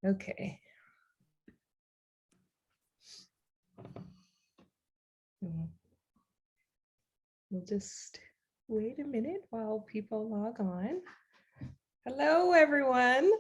Okay. We'll just wait a minute while people log on. Hello, everyone.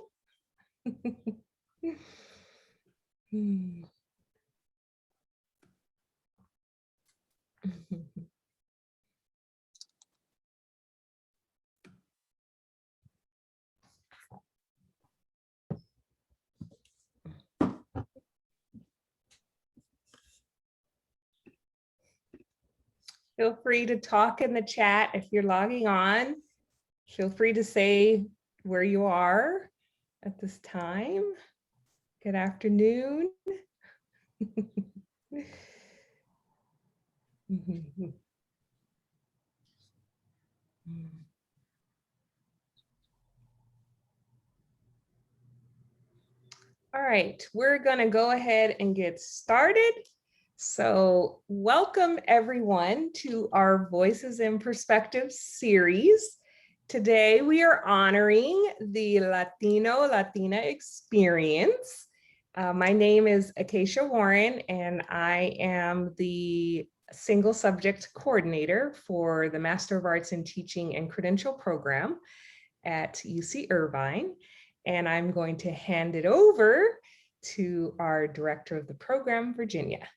Feel free to talk in the chat if you're logging on. Feel free to say where you are at this time. Good afternoon. All right, we're going to go ahead and get started. So welcome everyone to our Voices in Perspective series. Today we are honoring the Latino, Latina experience. My name is Acacia Warren and I am the single subject coordinator for the Master of Arts in Teaching and Credential program at UC Irvine. And I'm going to hand it over to our director of the program, Virginia.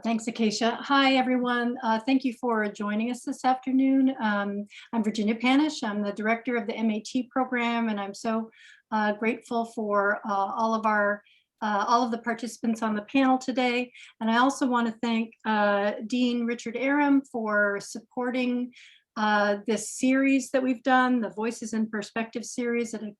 Thanks, Acacia. Hi, everyone. Thank you for joining us this afternoon. I'm Virginia Panish. I'm the director of the MAT program, and I'm so grateful for all of the participants on the panel today. And I also want to thank Dean Richard Aram for supporting this series that we've done, the Voices in Perspective series, and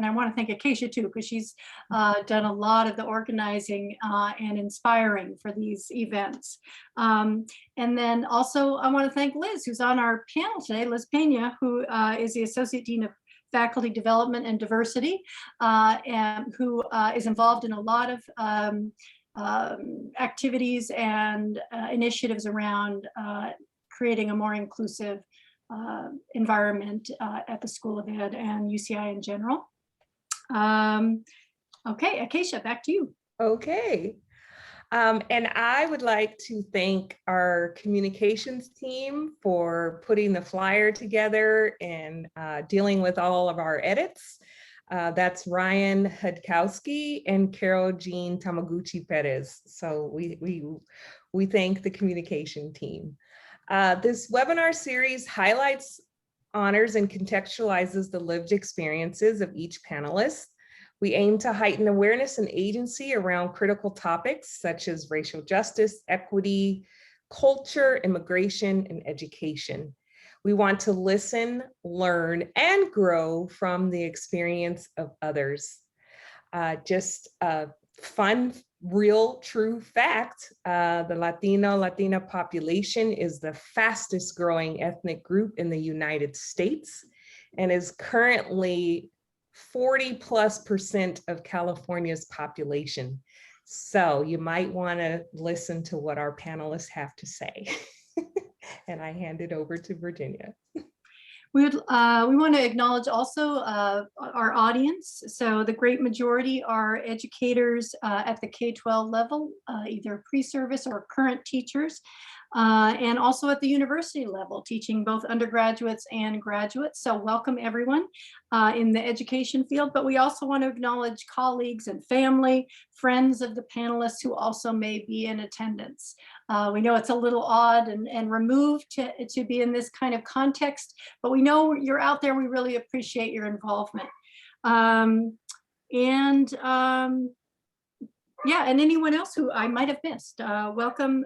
I want to thank Acacia too, because she's done a lot of the organizing and inspiring for these events. And then also I want to thank Liz, who's on our panel today, Liz Pena, who is the Associate Dean of Faculty Development and Diversity, and who is involved in a lot of activities and initiatives around creating a more inclusive environment at the School of Ed and UCI in general. Okay, Acacia, back to you. Okay. And I would like to thank our communications team for putting the flyer together and dealing with all of our edits. That's Ryan Hudkowski and Carol Jean Tamaguchi Perez. So we thank the communication team. This webinar series highlights, honors, and contextualizes the lived experiences of each panelist. We aim to heighten awareness and agency around critical topics such as racial justice, equity, culture, immigration, and education. We want to listen, learn, and grow from the experience of others. Just a fun, real, true fact, the Latina population is the fastest growing ethnic group in the United States and is currently 40+% of California's population. So you might want to listen to what our panelists have to say. And I hand it over to Virginia. We want to acknowledge also our audience. So the great majority are educators at the K-12 level, either pre-service or current teachers, and also at the university level, teaching both undergraduates and graduates. So welcome everyone in the education field, but we also want to acknowledge colleagues and family, friends of the panelists who also may be in attendance. We know it's a little odd and removed to be in this kind of context, but we know you're out there. We really appreciate your involvement. Yeah, and anyone else who I might have missed, welcome.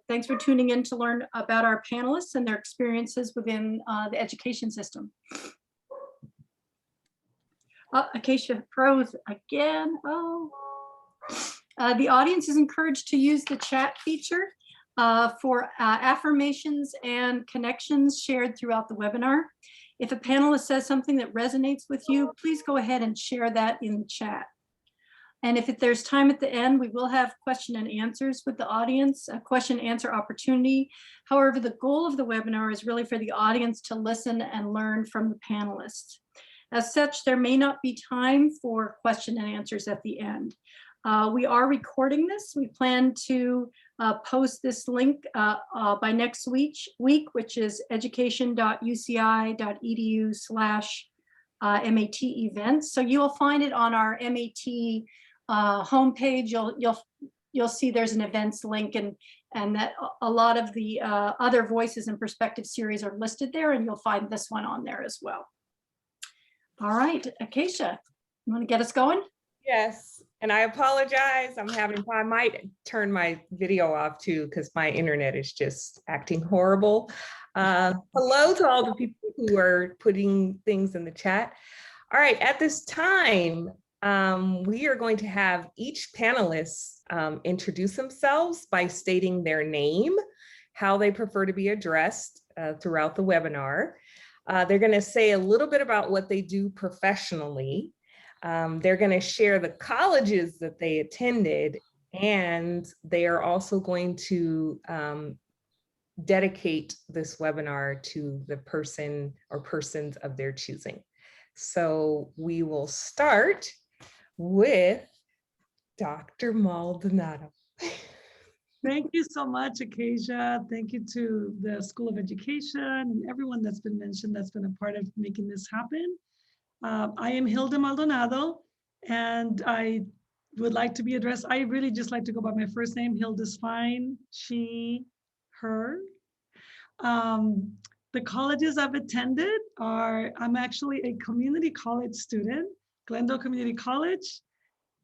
Thanks for tuning in to learn about our panelists and their experiences within the education system. Acacia froze again. Oh. The audience is encouraged to use the chat feature for affirmations and connections shared throughout the webinar. If a panelist says something that resonates with you, please go ahead and share that in the chat. And if there's time at the end, we will have question and answers with the audience, a question and answer opportunity. However, the goal of the webinar is really for the audience to listen and learn from the panelists. As such, there may not be time for question and answers at the end. We are recording this. We plan to post this link by next week, which is education.uci.edu/MAT events. So you will find it on our MAT homepage. You'll see there's an events link, and that a lot of the other Voices and Perspective series are listed there, and you'll find this one on there as well. All right, Acacia, you want to get us going? Yes, and I apologize. I might turn my video off too, because my internet is just acting horrible. Hello to all the people who are putting things in the chat. All right, at this time, we are going to have each panelist introduce themselves by stating their name, how they prefer to be addressed throughout the webinar. They're going to say a little bit about what they do professionally. They're going to share the colleges that they attended, and they are also going to dedicate this webinar to the person or persons of their choosing. So we will start with Dr. Maldonado. Thank you so much, Acacia. Thank you to the School of Education and everyone that's been mentioned that's been a part of making this happen. I am Hilda Maldonado, and I would like to be addressed. I really just like to go by my first name. Hilda's fine, she, her. The colleges I've attended are, I'm actually a community college student, Glendale Community College,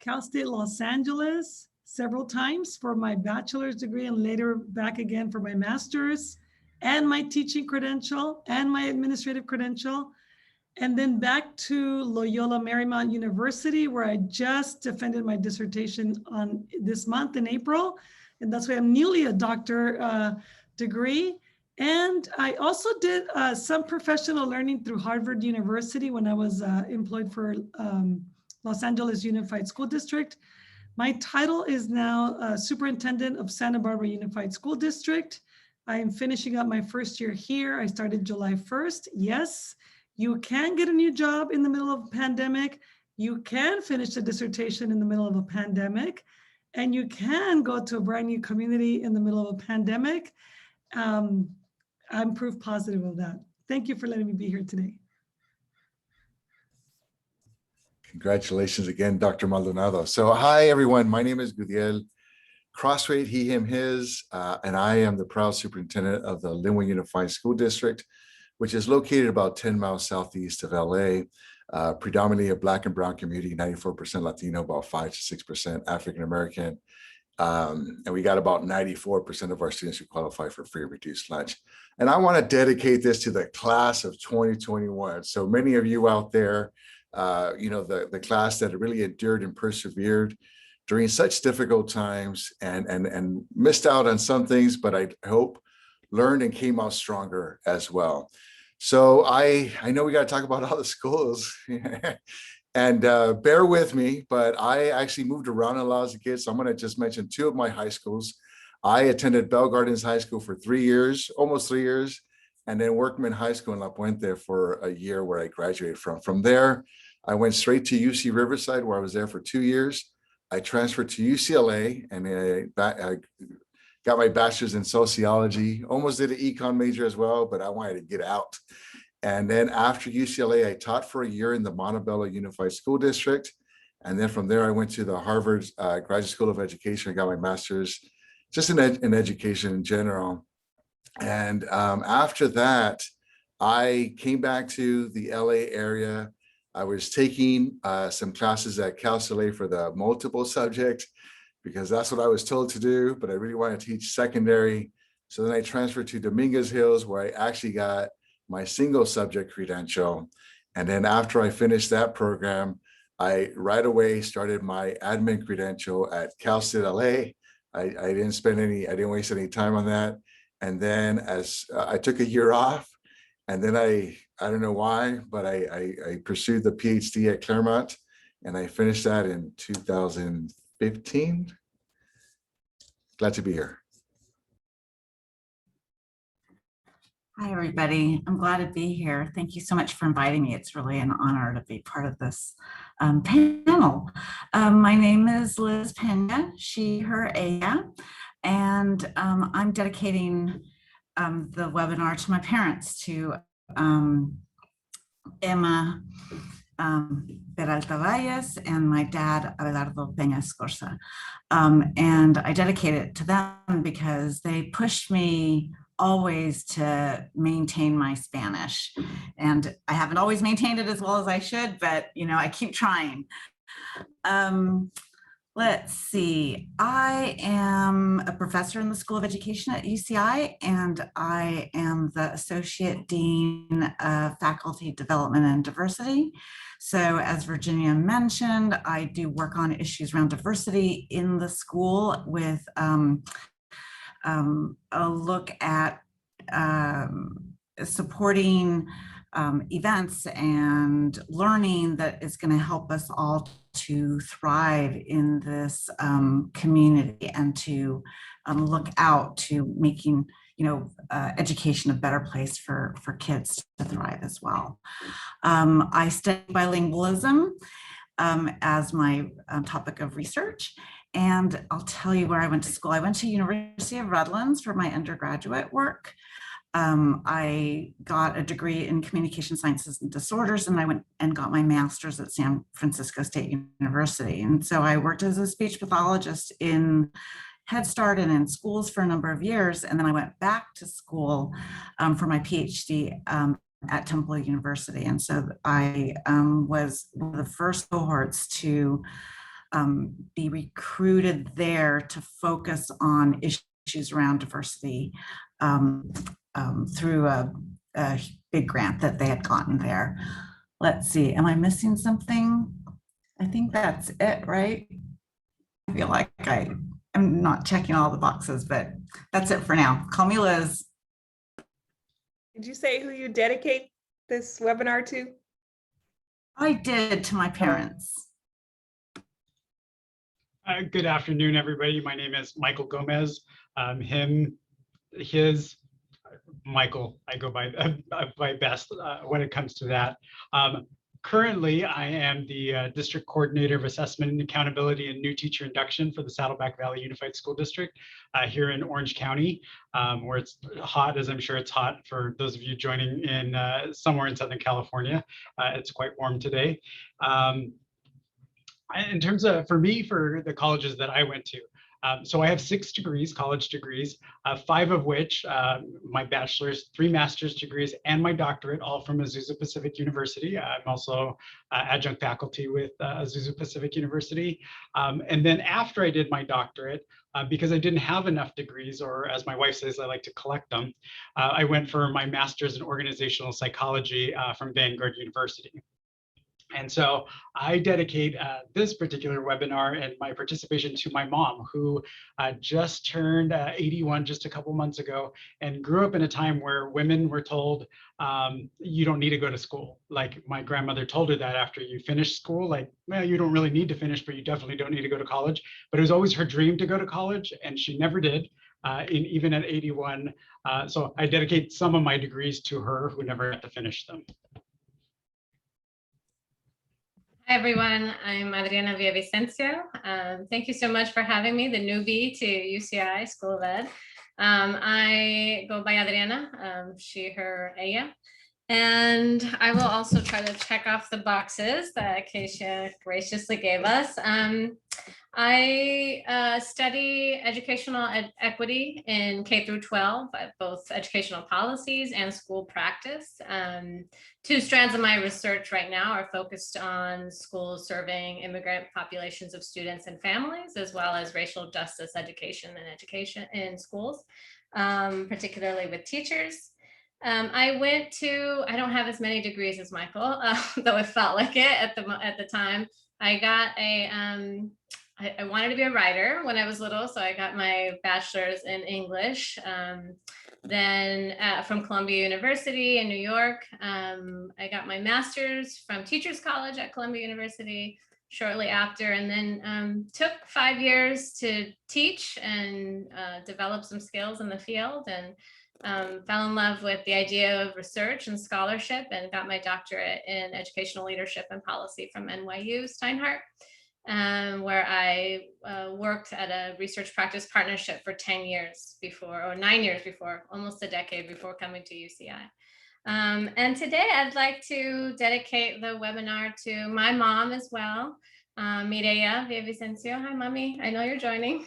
Cal State Los Angeles, several times for my bachelor's degree, and later back again for my master's, and my teaching credential and my administrative credential. And then back to Loyola Marymount University, where I just defended my dissertation on this month in April. And that's why I'm newly a doctor degree. And I also did some professional learning through Harvard University when I was employed for Los Angeles Unified School District. My title is now Superintendent of Santa Barbara Unified School District. I am finishing up my first year here. I started July 1st. Yes, you can get a new job in the middle of a pandemic. You can finish a dissertation in the middle of a pandemic, and you can go to a brand new community in the middle of a pandemic. I'm proof positive of that. Thank you for letting me be here today. Congratulations again, Dr. Maldonado. So hi, everyone. My name is Gudiel Crossway, he, him, his, and I am the proud superintendent of the Linwood Unified School District, which is located about 10 miles southeast of LA, predominantly a Black and brown community, 94% Latino, about 5 to 6% African-American. And we got about 94% of our students who qualify for free or reduced lunch. And I want to dedicate this to the class of 2021. So many of you out there, the class that really endured and persevered during such difficult times and missed out on some things, but I hope learned and came out stronger as well. So I know we got to talk about all the schools and bear with me, but I actually moved around a lot as a kid. So I'm going to just mention two of my high schools. I attended Bell Gardens High School for 3 years, almost 3 years, and then Workman High School in La Puente for a year where I graduated from. From there, I went straight to UC Riverside, where I was there for 2 years. I transferred to UCLA, and I got my bachelor's in sociology, almost did an econ major as well, but I wanted to get out. And then after UCLA, I taught for a year in the Montebello Unified School District. And then from there, I went to the Harvard Graduate School of Education. I got my master's just in education in general. And after that, I came back to the LA area. I was taking some classes at Cal State for the multiple subject, because that's what I was told to do, but I really want to teach secondary. So then I transferred to Dominguez Hills, where I actually got my single subject credential. And then after I finished that program, I right away started my admin credential at Cal State LA. I didn't waste any time on that. And then as I took a year off, and then I don't know why, but I pursued the PhD at Claremont, and I finished that in 2015. Glad to be here. Hi, everybody. I'm glad to be here. Thank you so much for inviting me. It's really an honor to be part of this panel. My name is Liz Pena, she, her, ella, and I'm dedicating the webinar to my parents, to Emma Peralta Valles and my dad, Abelardo Peña Escorza. And I dedicate it to them because they pushed me always to maintain my Spanish. And I haven't always maintained it as well as I should, but you know, I keep trying. Let's see, I am a professor in the School of Education at UCI, and I am the Associate Dean of Faculty Development and Diversity. So as Virginia mentioned, I do work on issues around diversity in the school with a look at supporting events and learning that is going to help us all to thrive in this community and to look out to making, you know, education a better place for kids to thrive as well. I study bilingualism as my topic of research. And I'll tell you where I went to school. I went to University of Redlands for my undergraduate work. I got a degree in communication sciences and disorders, and I went and got my master's at San Francisco State University. And so I worked as a speech pathologist in Head Start and in schools for a number of years. And then I went back to school for my PhD at Temple University. And so I was one of the first cohorts to be recruited there to focus on issues around diversity through a big grant that they had gotten there. Let's see, am I missing something? I think that's it, right? I feel like I'm not checking all the boxes, but that's it for now. Call me Liz. Did you say who you dedicate this webinar to? I did, to my parents. Good afternoon, everybody. My name is Michael Gomez. Him, his, Michael. I go by best when it comes to that. Currently, I am the District Coordinator of Assessment and Accountability and New Teacher Induction for the Saddleback Valley Unified School District here in Orange County, where it's hot, as I'm sure it's hot for those of you joining in somewhere in Southern California. It's quite warm today. In terms of, for me, for the colleges that I went to, so I have 6 degrees, college degrees, 5 of which, my bachelor's, 3 master's degrees, and my doctorate, all from Azusa Pacific University. I'm also adjunct faculty with Azusa Pacific University. And then after I did my doctorate, because I didn't have enough degrees, or as my wife says, I like to collect them, I went for my master's in organizational psychology from Vanguard University. And so I dedicate this particular webinar and my participation to my mom, who just turned 81 just a couple months ago and grew up in a time where women were told, you don't need to go to school. Like my grandmother told her that after you finish school, like, well, you don't really need to finish, but you definitely don't need to go to college. But it was always her dream to go to college, and she never did, even at 81. So I dedicate some of my degrees to her, who never got to finish them. Hi, everyone. I'm Adriana Vicencio. Thank you so much for having me, the newbie to UCI School of Ed. I go by Adriana, she, her, ella. And I will also try to check off the boxes that Keisha graciously gave us. I study educational equity in K through 12, both educational policies and school practice. 2 strands of my research right now are focused on schools serving immigrant populations of students and families, as well as racial justice education in schools, particularly with teachers. I don't have as many degrees as Michael, though it felt like it at the time. I got I wanted to be a writer when I was little, so I got my bachelor's in English. Then from Columbia University in New York, I got my master's from Teachers College at Columbia University shortly after, and then took 5 years to teach and develop some skills in the field. And fell in love with the idea of research and scholarship and got my doctorate in educational leadership and policy from NYU Steinhardt, where I worked at a research practice partnership for 10 years before, or 9 years before, almost a decade before coming to UCI. And today I'd like to dedicate the webinar to my mom as well, Mireya Vicencio. Hi, Mommy. I know you're joining.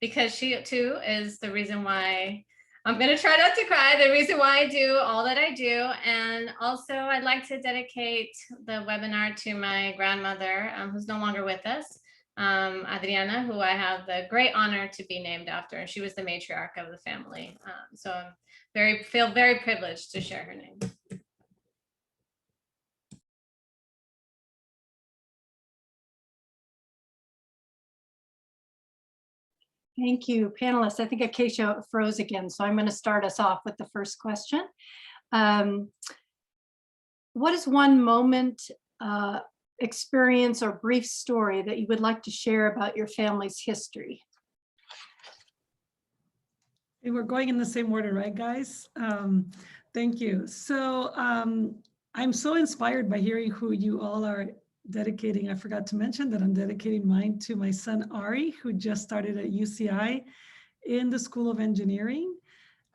Because she too is the reason why I'm going to try not to cry, the reason why I do all that I do. And also I'd like to dedicate the webinar to my grandmother, who's no longer with us, Adriana, who I have the great honor to be named after. And she was the matriarch of the family. So I feel very privileged to share her name. Thank you, panelists. I think Acacia froze again, so I'm going to start us off with the first question. What is one moment, experience, or brief story that you would like to share about your family's history? Hey, we're going in the same order, right, guys? Thank you. So I'm so inspired by hearing who you all are dedicating. I forgot to mention that I'm dedicating mine to my son, Ari, who just started at UCI in the School of Engineering.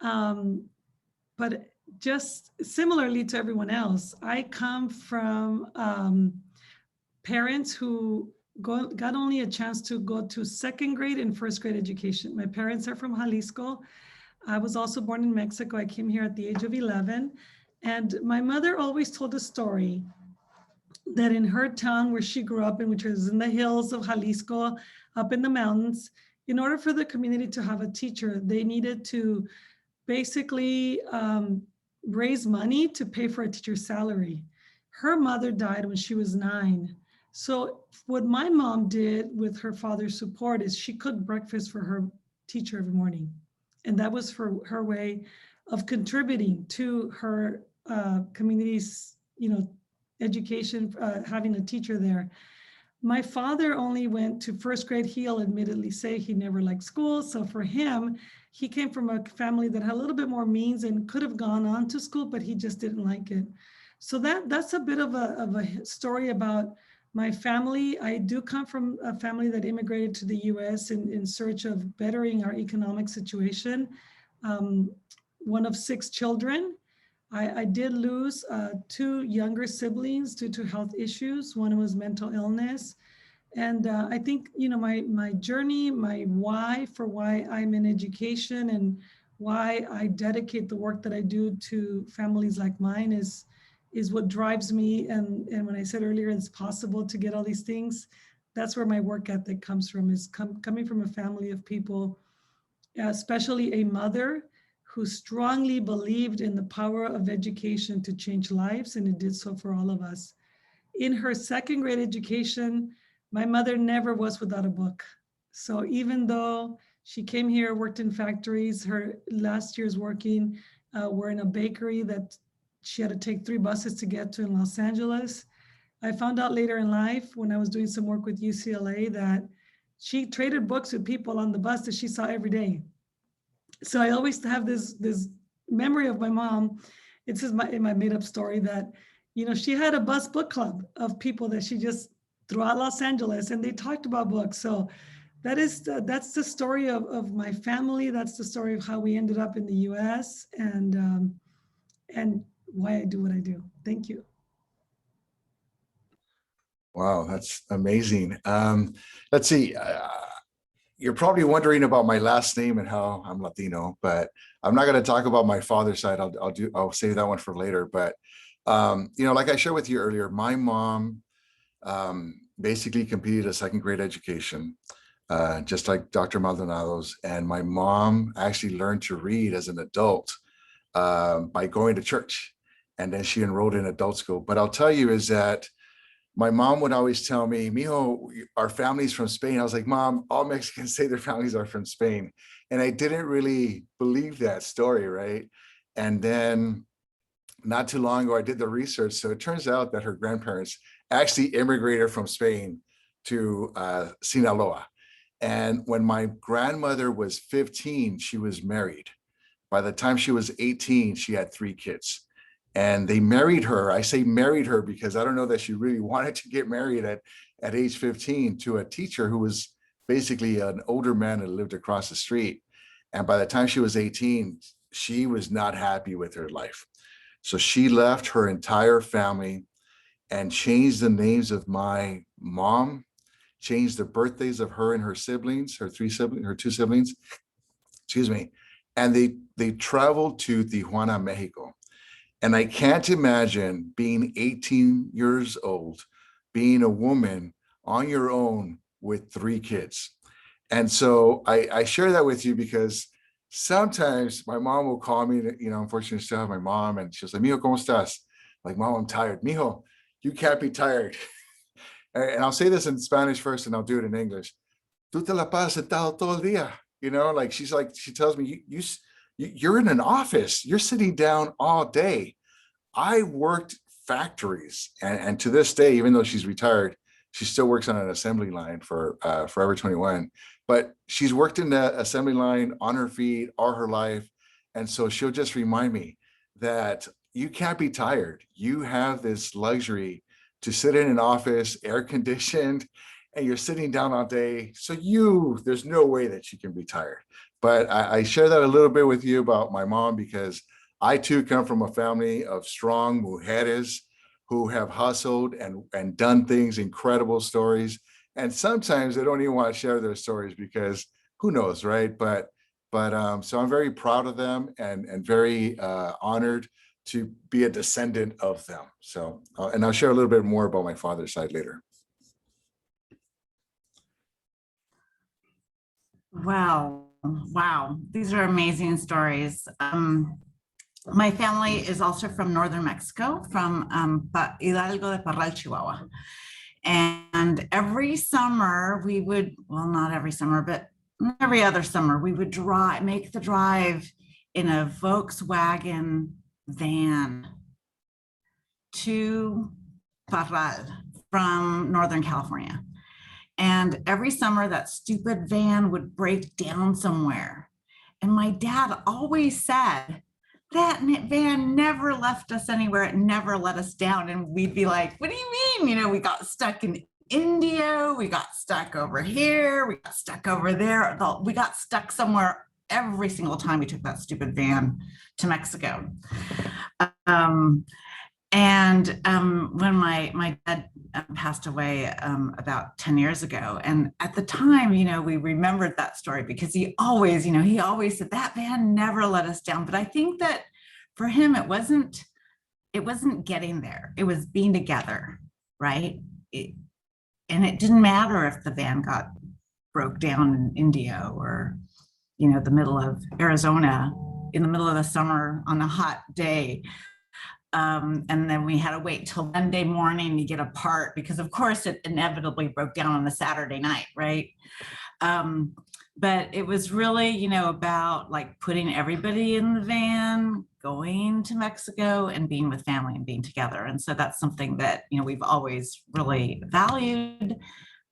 But just similarly to everyone else, I come from parents who got only a chance to go to second grade and first grade education. My parents are from Jalisco. I was also born in Mexico. I came here at the age of 11. And my mother always told a story that in her town where she grew up in, which was in the hills of Jalisco, up in the mountains, in order for the community to have a teacher, they needed to basically raise money to pay for a teacher's salary. Her mother died when she was 9. So what my mom did with her father's support is she cooked breakfast for her teacher every morning. And that was for her way of contributing to her community's, education, having a teacher there. My father only went to first grade. He'll admittedly say he never liked school. So for him, he came from a family that had a little bit more means and could have gone on to school, but he just didn't like it. So that's a bit of a story about my family. I do come from a family that immigrated to the US in search of bettering our economic situation. One of 6 children. I did lose 2 younger siblings due to health issues. One was mental illness. And I think, my journey, my why for why I'm in education and why I dedicate the work that I do to families like mine is what drives me. And when I said earlier, it's possible to get all these things, that's where my work ethic comes from, is coming from a family of people, especially a mother who strongly believed in the power of education to change lives, and it did so for all of us. In her second grade education, my mother never was without a book. So even though she came here, worked in factories, her last year's working were in a bakery that she had to take 3 buses to get to in Los Angeles. I found out later in life when I was doing some work with UCLA that she traded books with people on the bus that she saw every day. So I always have this memory of my mom. It's just in my made up story that, she had a bus book club of people that she just throughout Los Angeles, and they talked about books. So that's the story of my family. That's the story of how we ended up in the US and why I do what I do. Thank you. Wow, that's amazing. Let's see. You're probably wondering about my last name and how I'm Latino, but I'm not going to talk about my father's side. I'll save that one for later. But like I shared with you earlier, my mom basically completed a second grade education, just like Dr. Maldonado's. And my mom actually learned to read as an adult by going to church, and then she enrolled in adult school. But I'll tell you is that my mom would always tell me, "Mijo, our family's from Spain." I was like, "Mom, all Mexicans say their families are from Spain." And I didn't really believe that story, right? And then not too long ago, I did the research. So it turns out that her grandparents actually immigrated from Spain to Sinaloa. And when my grandmother was 15, she was married. By the time she was 18, she had 3 kids. And they married her. I say married her because I don't know that she really wanted to get married at age 15 to a teacher who was basically an older man that lived across the street. And by the time she was 18, she was not happy with her life. So she left her entire family and changed the names of my mom, changed the birthdays of her and her siblings, her 2 siblings, excuse me. And they traveled to Tijuana, Mexico. And I can't imagine being 18 years old, being a woman on your own with 3 kids. And so I share that with you because sometimes my mom will call me, unfortunately I still have my mom, and she'll say, "Mijo, ¿cómo estás?" Like, "Mom, I'm tired." "Mijo, you can't be tired." And I'll say this in Spanish first and I'll do it in English. "Tú te la pasas sentado todo el día." She tells me, you're in an office, you're sitting down all day. I worked factories, and to this day, even though she's retired, she still works on an assembly line for Forever 21. But she's worked in the assembly line on her feet all her life. And so she'll just remind me that you can't be tired. You have this luxury to sit in an office, air conditioned, and you're sitting down all day. So there's no way that you can be tired. But I share that a little bit with you about my mom because I too come from a family of strong mujeres who have hustled and done things, incredible stories. And sometimes they don't even want to share their stories because who knows, right? But so I'm very proud of them and very honored to be a descendant of them. So, and I'll share a little bit more about my father's side later. Wow. These are amazing stories. My family is also from northern Mexico, from Hidalgo de Parral, Chihuahua. And every summer we would, well, not every summer, but every other summer, we would make the drive in a Volkswagen van to Parral from Northern California. And every summer that stupid van would break down somewhere. And my dad always said, that van never left us anywhere. It never let us down. And we'd be like, what do you mean? We got stuck in India. We got stuck over here. We got stuck over there. We got stuck somewhere every single time we took that stupid van to Mexico. When my dad passed away about 10 years ago, and at the time, we remembered that story because he always said that van never let us down. But I think that for him, it wasn't getting there. It was being together, right? And it didn't matter if the van broke down in India or, the middle of Arizona in the middle of the summer on a hot day. And then we had to wait till Monday morning to get a part because of course it inevitably broke down on a Saturday night, right? But it was really, about like putting everybody in the van, going to Mexico and being with family and being together. And so that's something that, we've always really valued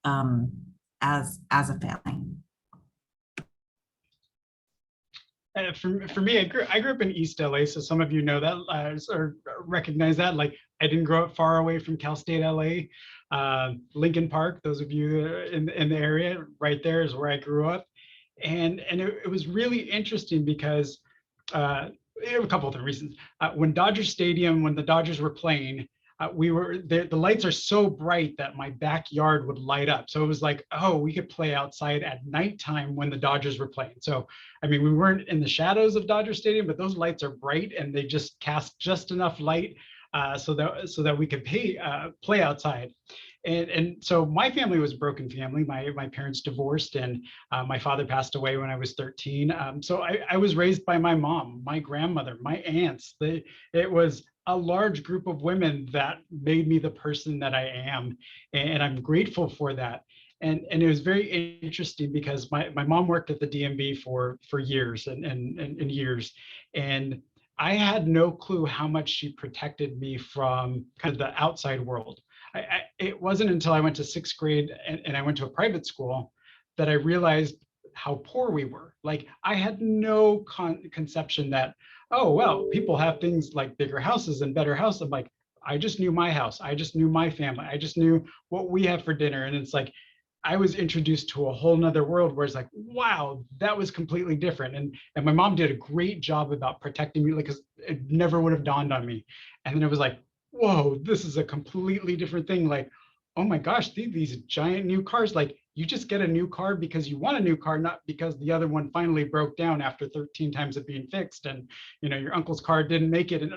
as a family. For me, I grew up in East LA, so some of you know that or recognize that. Like, I didn't grow up far away from Cal State LA. Lincoln Park, those of you in the area, right there is where I grew up. And it was really interesting because a couple of different reasons. When the Dodgers were playing, the lights are so bright that my backyard would light up. So it was like, oh, we could play outside at nighttime when the Dodgers were playing. So, I mean, we weren't in the shadows of Dodger Stadium, but those lights are bright and they just cast just enough light so that we could play outside. And so my family was a broken family. My parents divorced and my father passed away when I was 13. So I was raised by my mom, my grandmother, my aunts. It was a large group of women that made me the person that I am. And I'm grateful for that. And it was very interesting because my mom worked at the DMV for years and years. And I had no clue how much she protected me from kind of the outside world. It wasn't until I went to 6th grade and I went to a private school that I realized how poor we were. Like I had no conception that, oh, well, people have things like bigger houses and better houses. I'm like, I just knew my house. I just knew my family. I just knew what we have for dinner. And it's like, I was introduced to a whole nother world where it's like, wow, that was completely different. And my mom did a great job about protecting me, because it never would have dawned on me. And then it was like, whoa, this is a completely different thing. Like, oh my gosh, these giant new cars, like you just get a new car because you want a new car, not because the other one finally broke down after 13 times of being fixed. And, you know, your uncle's car didn't make it, and,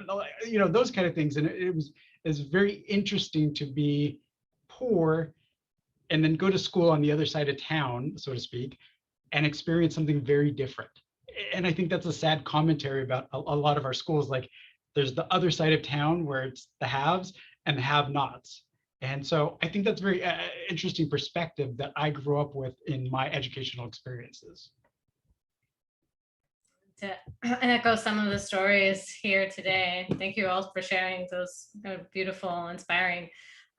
you know, those kind of things. And it was very interesting to be poor and then go to school on the other side of town, so to speak, and experience something very different. And I think that's a sad commentary about a lot of our schools. Like there's the other side of town where it's the haves and the have-nots. And so I think that's very interesting perspective that I grew up with in my educational experiences. To echo some of the stories here today, thank you all for sharing those beautiful, inspiring.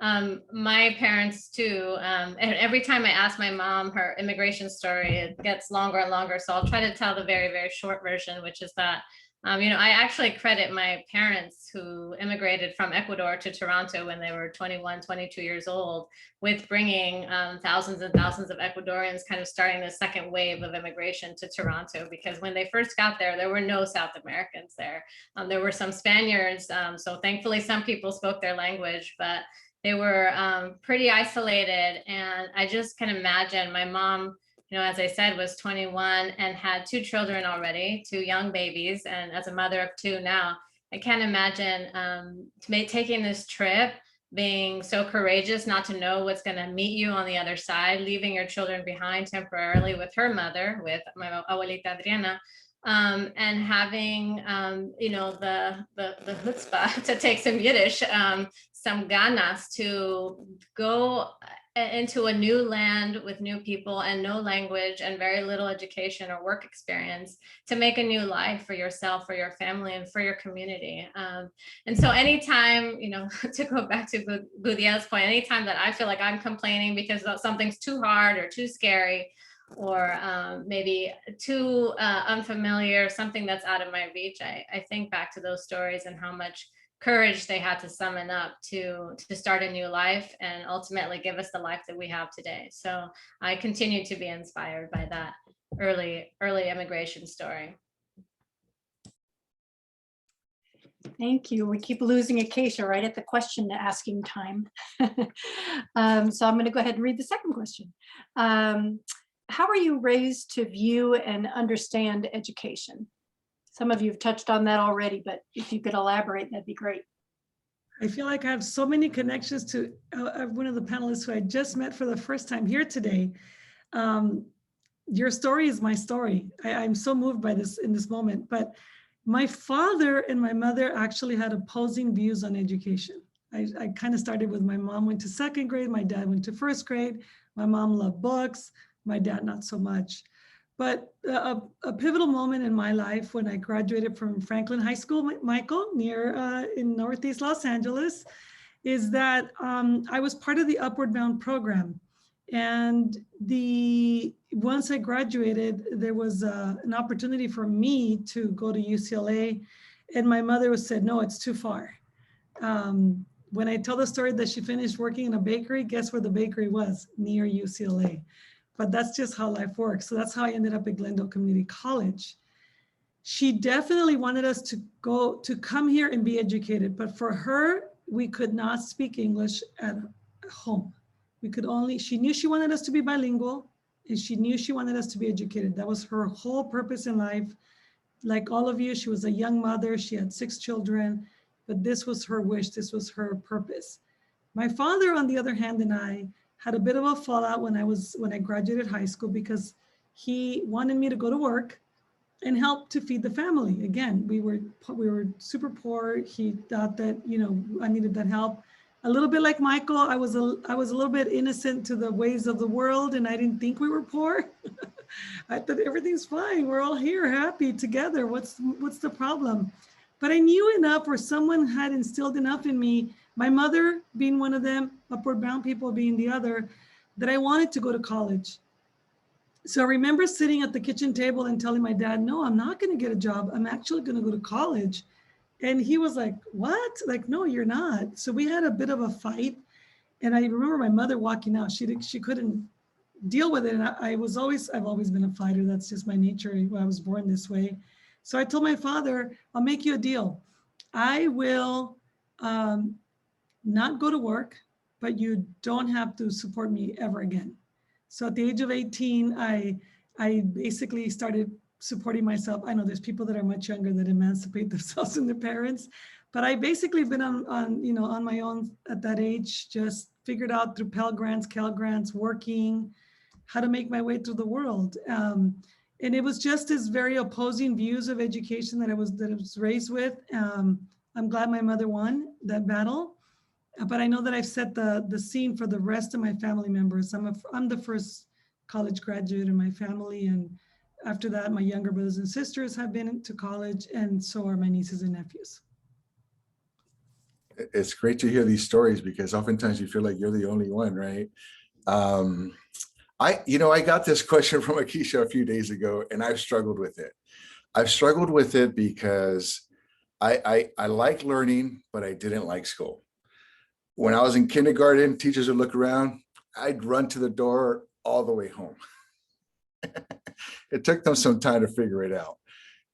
My parents too, and every time I ask my mom her immigration story, it gets longer and longer. So I'll try to tell the very, very short version, which is that, you know, I actually credit my parents who immigrated from Ecuador to Toronto when they were 21, 22 years old with bringing thousands and thousands of Ecuadorians, kind of starting the second wave of immigration to Toronto, because when they first got there, there were no South Americans there. There were some Spaniards. So thankfully some people spoke their language, but they were pretty isolated. And I just can imagine my mom, you know, as I said, was 21 and had 2 children already, 2 young babies. And as a mother of 2 now, I can't imagine taking this trip, being so courageous not to know what's going to meet you on the other side, leaving your children behind temporarily with her mother, with my abuelita Adriana, and having, you know, the chutzpah, to take some Yiddish, some ganas to go into a new land with new people and no language and very little education or work experience, to make a new life for yourself, for your family, and for your community. And so anytime, you know, to go back to Gudiel's point, anytime that I feel like I'm complaining because something's too hard or too scary, or maybe too unfamiliar, something that's out of my reach, I think back to those stories and how much courage they had to summon up to start a new life and ultimately give us the life that we have today. So I continue to be inspired by that early immigration story. Thank you. We keep losing Acacia right at the question asking time. So I'm going to go ahead and read the second question. How are you raised to view and understand education? Some of you have touched on that already, but if you could elaborate, that'd be great. I feel like I have so many connections to one of the panelists who I just met for the first time here today. Your story is my story. I'm so moved by this in this moment, but my father and my mother actually had opposing views on education. I kind of started with my mom went to 2nd grade, my dad went to 1st grade. My mom loved books, my dad not so much. But a pivotal moment in my life when I graduated from Franklin High School, Michael, near in Northeast Los Angeles, is that I was part of the Upward Bound program. And once I graduated, there was an opportunity for me to go to UCLA. And my mother said, no, it's too far. When I tell the story that she finished working in a bakery, guess where the bakery was? Near UCLA. But that's just how life works. So that's how I ended up at Glendale Community College. She definitely wanted us to come here and be educated. But for her, we could not speak English at home. She knew she wanted us to be bilingual, and she knew she wanted us to be educated. That was her whole purpose in life. Like all of you, she was a young mother. She had 6 children, but this was her wish. This was her purpose. My father, on the other hand, and I had a bit of a fallout when I graduated high school, because he wanted me to go to work and help to feed the family. Again, we were super poor. He thought that, you know, I needed that help. A little bit like Michael, I was a little bit innocent to the ways of the world, and I didn't think we were poor. I thought everything's fine. We're all here, happy together. What's the problem? But I knew enough, or someone had instilled enough in me, my mother being one of them, Upward Bound people being the other, that I wanted to go to college. So I remember sitting at the kitchen table and telling my dad, no, I'm not going to get a job. I'm actually going to go to college. And he was like, what? Like, no, you're not. So we had a bit of a fight. And I remember my mother walking out. She couldn't deal with it. And I've always been a fighter. That's just my nature. I was born this way. So I told my father, I'll make you a deal. I will not go to work, but you don't have to support me ever again. So at the age of 18, I basically started supporting myself. I know there's people that are much younger that emancipate themselves from their parents, but I basically been on my own at that age, just figured out through Pell Grants, Cal Grants, working, how to make my way through the world. And it was just this very opposing views of education that I was raised with. I'm glad my mother won that battle. But I know that I've set the scene for the rest of my family members. I'm the first college graduate in my family. And after that, my younger brothers and sisters have been to college, and so are my nieces and nephews. It's great to hear these stories because oftentimes you feel like you're the only one, right? I got this question from Akeisha a few days ago, and I've struggled with it. I've struggled with it because I like learning, but I didn't like school. When I was in kindergarten, teachers would look around, I'd run to the door all the way home. It took them some time to figure it out.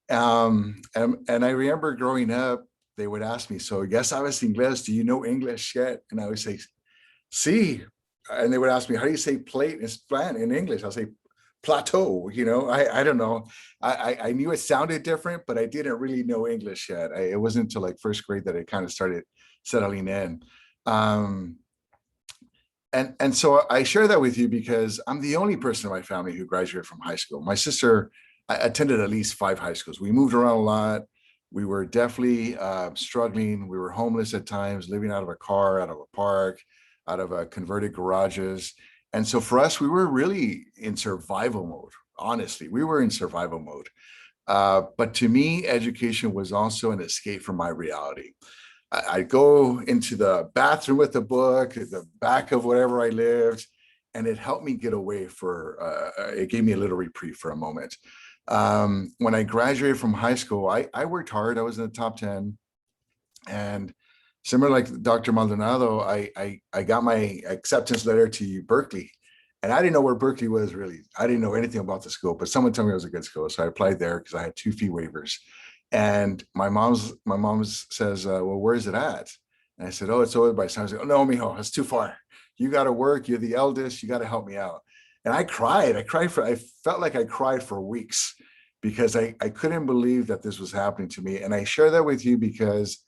And I remember growing up, they would ask me, so ya sabes inglés, do you know English yet? And I would say, sí. And they would ask me, how do you say plate in English? I'll say plateau, I don't know. I knew it sounded different, but I didn't really know English yet. It wasn't until like first grade that it kind of started settling in. And so I share that with you because I'm the only person in my family who graduated from high school. My sister attended at least 5 high schools. We moved around a lot. We were definitely struggling. We were homeless at times, living out of a car, out of a park, out of converted garages. And so for us, we were really in survival mode. Honestly, we were in survival mode. But to me, education was also an escape from my reality. I'd go into the bathroom with a book at the back of wherever I lived, and it helped me get away it gave me a little reprieve for a moment. When I graduated from high school, I worked hard. I was in the top 10. And similar like Dr. Maldonado, I got my acceptance letter to Berkeley. And I didn't know where Berkeley was really. I didn't know anything about the school, but someone told me it was a good school. So I applied there because I had 2 fee waivers. And my mom says, well, where is it at? And I said, oh, it's over by San Jose. Oh, no, mijo, it's too far. You got to work. You're the eldest. You got to help me out. And I cried. I felt like I cried for weeks because I couldn't believe that this was happening to me. And I share that with you because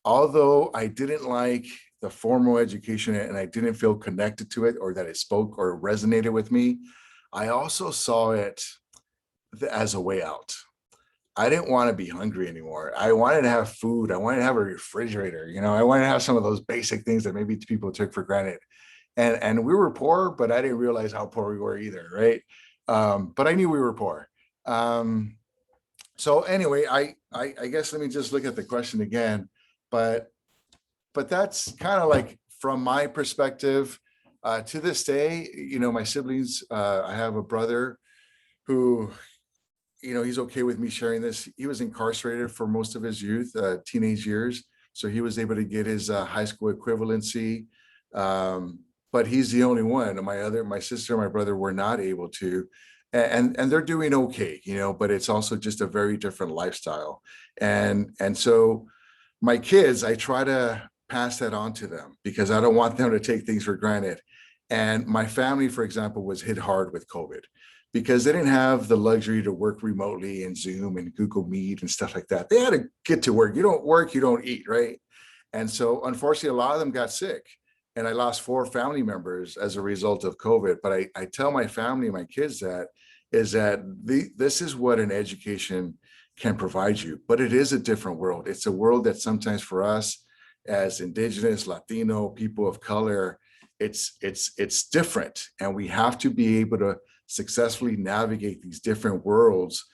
although I didn't like the formal education and I didn't feel connected to it or that it spoke or resonated with me, I also saw it as a way out. I didn't want to be hungry anymore. I wanted to have food. I wanted to have a refrigerator. I wanted to have some of those basic things that maybe people took for granted. And we were poor, but I didn't realize how poor we were either, right? But I knew we were poor. So anyway, I guess let me just look at the question again. But that's kind of like from my perspective. To this day, my siblings, I have a brother who, he's okay with me sharing this. He was incarcerated for most of his youth, teenage years. So he was able to get his high school equivalency. But he's the only one. My sister and my brother were not able to. And they're doing okay, but it's also just a very different lifestyle. And so my kids, I try to pass that on to them because I don't want them to take things for granted. And my family, for example, was hit hard with COVID because they didn't have the luxury to work remotely and Zoom and Google Meet and stuff like that. They had to get to work. You don't work, you don't eat, right? And so unfortunately, a lot of them got sick. And I lost 4 family members as a result of COVID. But I tell my family, my kids this is what an education can provide you, but it is a different world. It's a world that sometimes for us as Indigenous, Latino, people of color, it's different. And we have to be able to successfully navigate these different worlds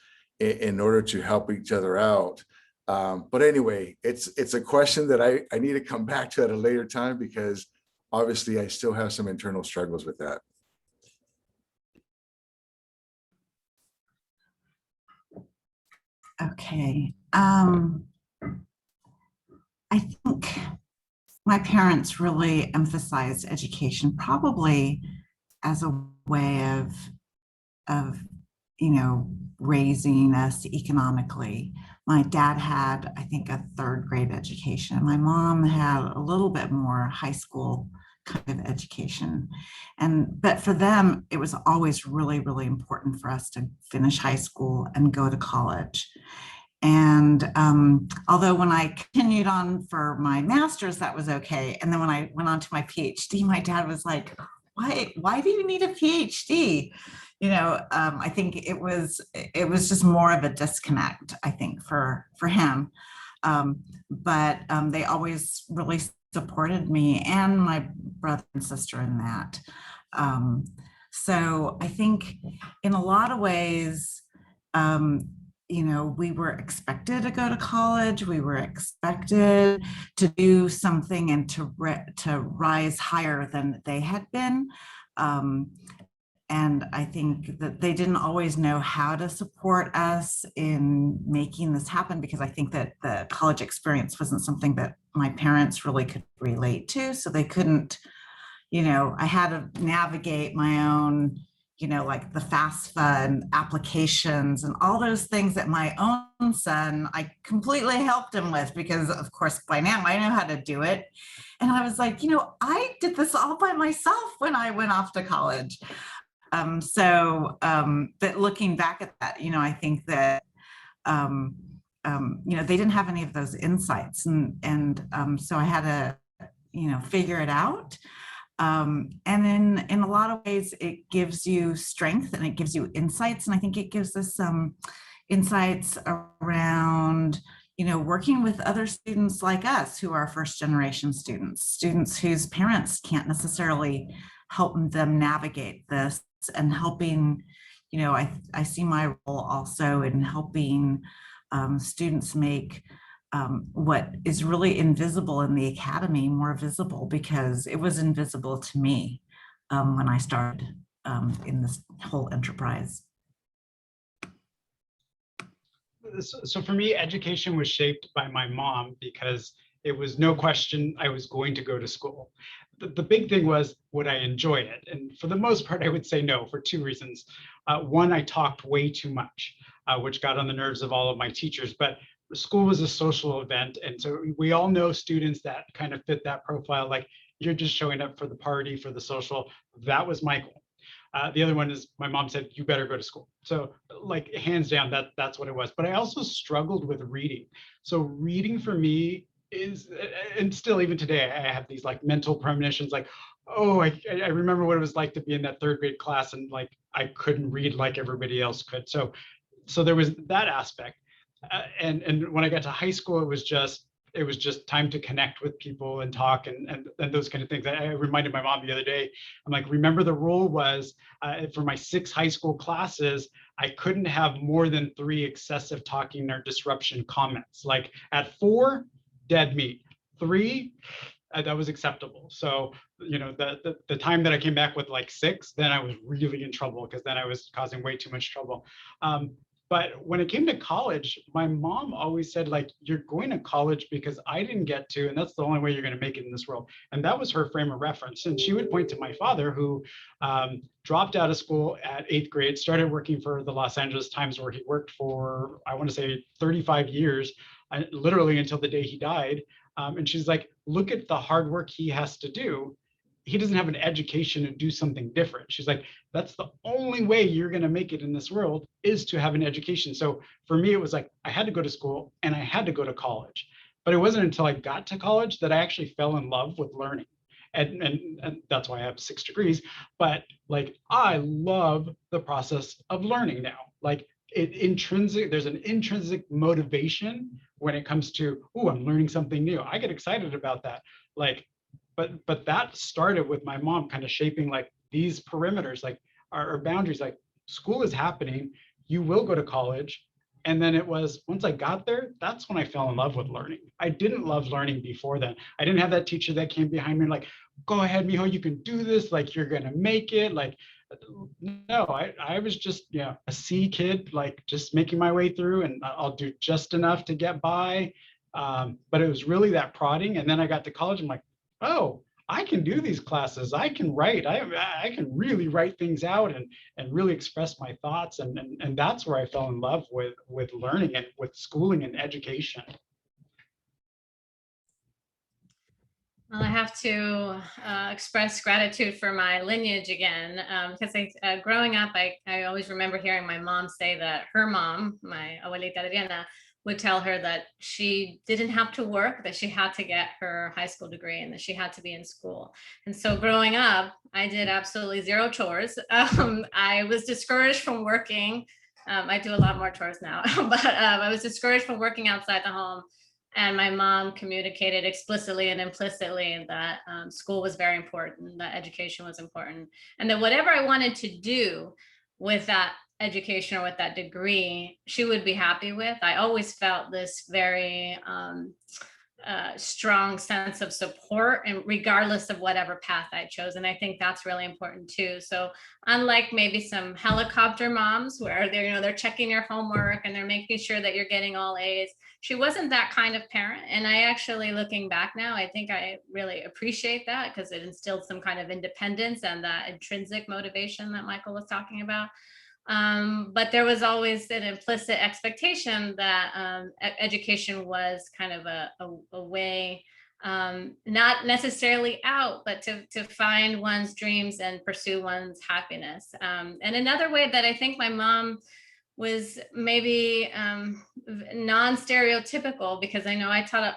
in order to help each other out. But anyway, it's a question that I need to come back to at a later time because obviously I still have some internal struggles with that. Okay. I think my parents really emphasized education, probably as a way of raising us economically. My dad had, I think, a third grade education. My mom had a little bit more high school kind of education. But for them, it was always really, really important for us to finish high school and go to college. And although when I continued on for my master's, that was okay. And then when I went on to my PhD, my dad was like, why do you need a PhD? I think it was just more of a disconnect, I think, for him. But they always really supported me and my brother and sister in that. So I think in a lot of ways, we were expected to go to college. We were expected to do something and to rise higher than they had been. And I think that they didn't always know how to support us in making this happen, because I think that the college experience wasn't something that my parents really could relate to. So they couldn't, I had to navigate my own, like the FAFSA and applications and all those things that my own son, I completely helped him with, because of course by now I know how to do it. And I was like, I did this all by myself when I went off to college. But looking back at that, I think that, they didn't have any of those insights. And so I had to, figure it out. And in a lot of ways, it gives you strength and it gives you insights. And I think it gives us some insights around, working with other students like us who are first generation students whose parents can't necessarily help them navigate this, and helping, I see my role also in helping students make what is really invisible in the academy more visible, because it was invisible to me when I started in this whole enterprise. So for me, education was shaped by my mom, because it was no question I was going to go to school. The big thing was, would I enjoy it? And for the most part, I would say no, for two reasons. One, I talked way too much, which got on the nerves of all of my teachers. But school was a social event. And so we all know students that kind of fit that profile, like you're just showing up for the party, for the social. That was my goal. The other one is my mom said, you better go to school. So like hands down, that's what it was. But I also struggled with reading. So reading for me is, and still even today, I have these like mental premonitions, like, oh, I remember what it was like to be in that third grade class and like I couldn't read like everybody else could. So there was that aspect. And when I got to high school, it was just time to connect with people and talk and those kind of things. I reminded my mom the other day, I'm like, remember the rule was for my 6 high school classes, I couldn't have more than 3 excessive talking or disruption comments. Like at 4, dead meat. 3, that was acceptable. So, the time that I came back with like 6, then I was really in trouble, because then I was causing way too much trouble. But when it came to college, my mom always said, like, you're going to college because I didn't get to, and that's the only way you're going to make it in this world. And that was her frame of reference. And she would point to my father, who dropped out of school at 8th grade, started working for the Los Angeles Times, where he worked for, I want to say 35 years, literally until the day he died. And she's like, look at the hard work he has to do. He doesn't have an education to do something different. She's like, that's the only way you're going to make it in this world, is to have an education. So for me, it was like, I had to go to school and I had to go to college. But it wasn't until I got to college that I actually fell in love with learning. And that's why I have 6 degrees. But like, I love the process of learning now. Like there's an intrinsic motivation when it comes to, oh, I'm learning something new. I get excited about that. Like, but that started with my mom kind of shaping like these perimeters, like our boundaries, like school is happening, you will go to college. And then it was, once I got there, that's when I fell in love with learning. I didn't love learning before then. I didn't have that teacher that came behind me like, go ahead, mijo, you can do this. Like, you're going to make it. Like, No, I was just, a C kid, like just making my way through, and I'll do just enough to get by. But it was really that prodding. And then I got to college. I'm like, oh, I can do these classes. I can write. I can really write things out and really express my thoughts. And that's where I fell in love with learning and with schooling and education. Well, I have to express gratitude for my lineage again, because growing up, I always remember hearing my mom say that her mom, my abuelita Adriana, would tell her that she didn't have to work, that she had to get her high school degree and that she had to be in school. And so growing up, I did absolutely zero chores. I was discouraged from working. I do a lot more chores now, but I was discouraged from working outside the home. And my mom communicated explicitly and implicitly that school was very important, that education was important, and that whatever I wanted to do with that education or with that degree, she would be happy with. I always felt this very strong sense of support, and regardless of whatever path I chose. And I think that's really important too. So unlike maybe some helicopter moms where they're checking your homework and they're making sure that you're getting all A's, she wasn't that kind of parent. And I actually, looking back now, I think I really appreciate that, because it instilled some kind of independence and that intrinsic motivation that Michael was talking about. But there was always an implicit expectation that education was kind of a way, not necessarily out, but to find one's dreams and pursue one's happiness. And another way that I think my mom was maybe non-stereotypical, because I know I taught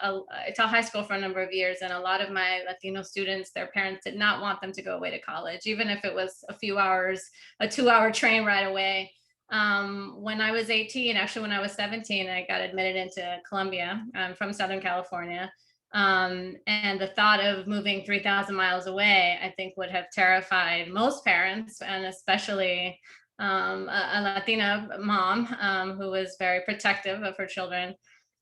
high school for a number of years, and a lot of my Latino students, their parents did not want them to go away to college, even if it was a few hours, a 2-hour train ride away. When I was 18, actually when I was 17, I got admitted into Columbia. I'm from Southern California. And the thought of moving 3,000 miles away, I think would have terrified most parents, and especially a Latina mom who was very protective of her children.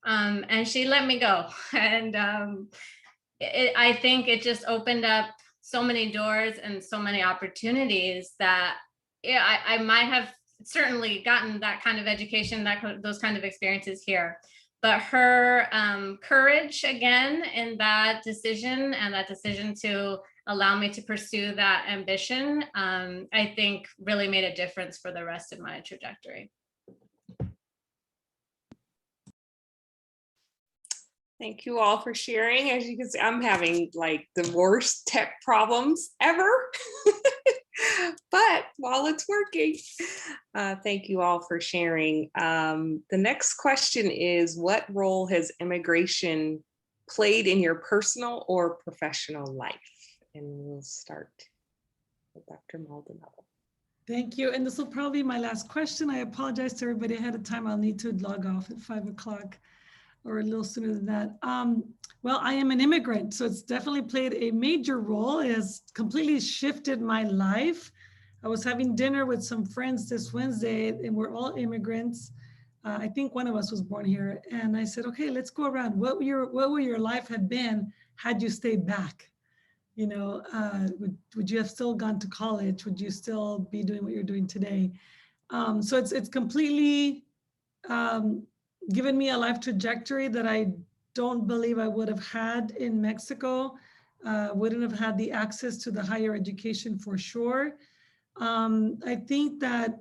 And she let me go. And I think it just opened up so many doors and so many opportunities that I might have certainly gotten that kind of education, those kind of experiences here. But her courage again in that decision, and that decision to allow me to pursue that ambition, I think really made a difference for the rest of my trajectory. Thank you all for sharing. As you can see, I'm having like the worst tech problems ever, but while it's working, thank you all for sharing. The next question is, what role has immigration played in your personal or professional life? And we'll start with Dr. Maldonado. Thank you. And this will probably be my last question. I apologize to everybody ahead of time. I'll need to log off at 5 o'clock or a little sooner than that. Well, I am an immigrant, so it's definitely played a major role. It has completely shifted my life. I was having dinner with some friends this Wednesday, and we're all immigrants. I think one of us was born here. And I said, okay, let's go around. What would your life have been had you stayed back? Would you have still gone to college? Would you still be doing what you're doing today? So it's completely given me a life trajectory that I don't believe I would have had in Mexico. Wouldn't have had the access to the higher education for sure. I think that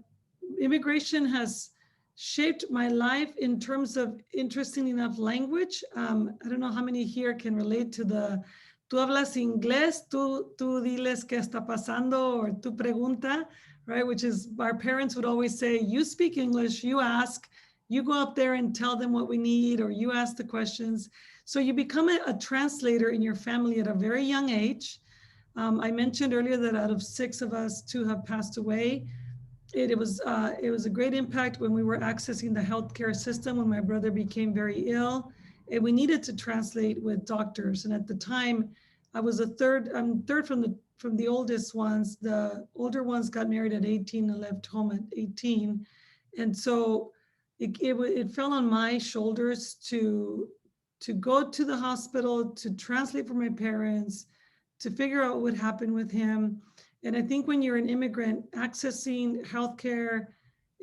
immigration has shaped my life in terms of, interesting enough, language. I don't know how many here can relate to the tú hablas inglés, tú diles qué está pasando, or tú pregunta, right? Which is, our parents would always say, you speak English, you ask, you go up there and tell them what we need, or you ask the questions. So you become a translator in your family at a very young age. I mentioned earlier that out of 6 of us, 2 have passed away. It was a great impact when we were accessing the healthcare system, when my brother became very ill, and we needed to translate with doctors. And at the time, I'm third from the oldest ones. The older ones got married at 18 and left home at 18. And so it fell on my shoulders to go to the hospital, to translate for my parents, to figure out what would happen with him. And I think when you're an immigrant, accessing healthcare,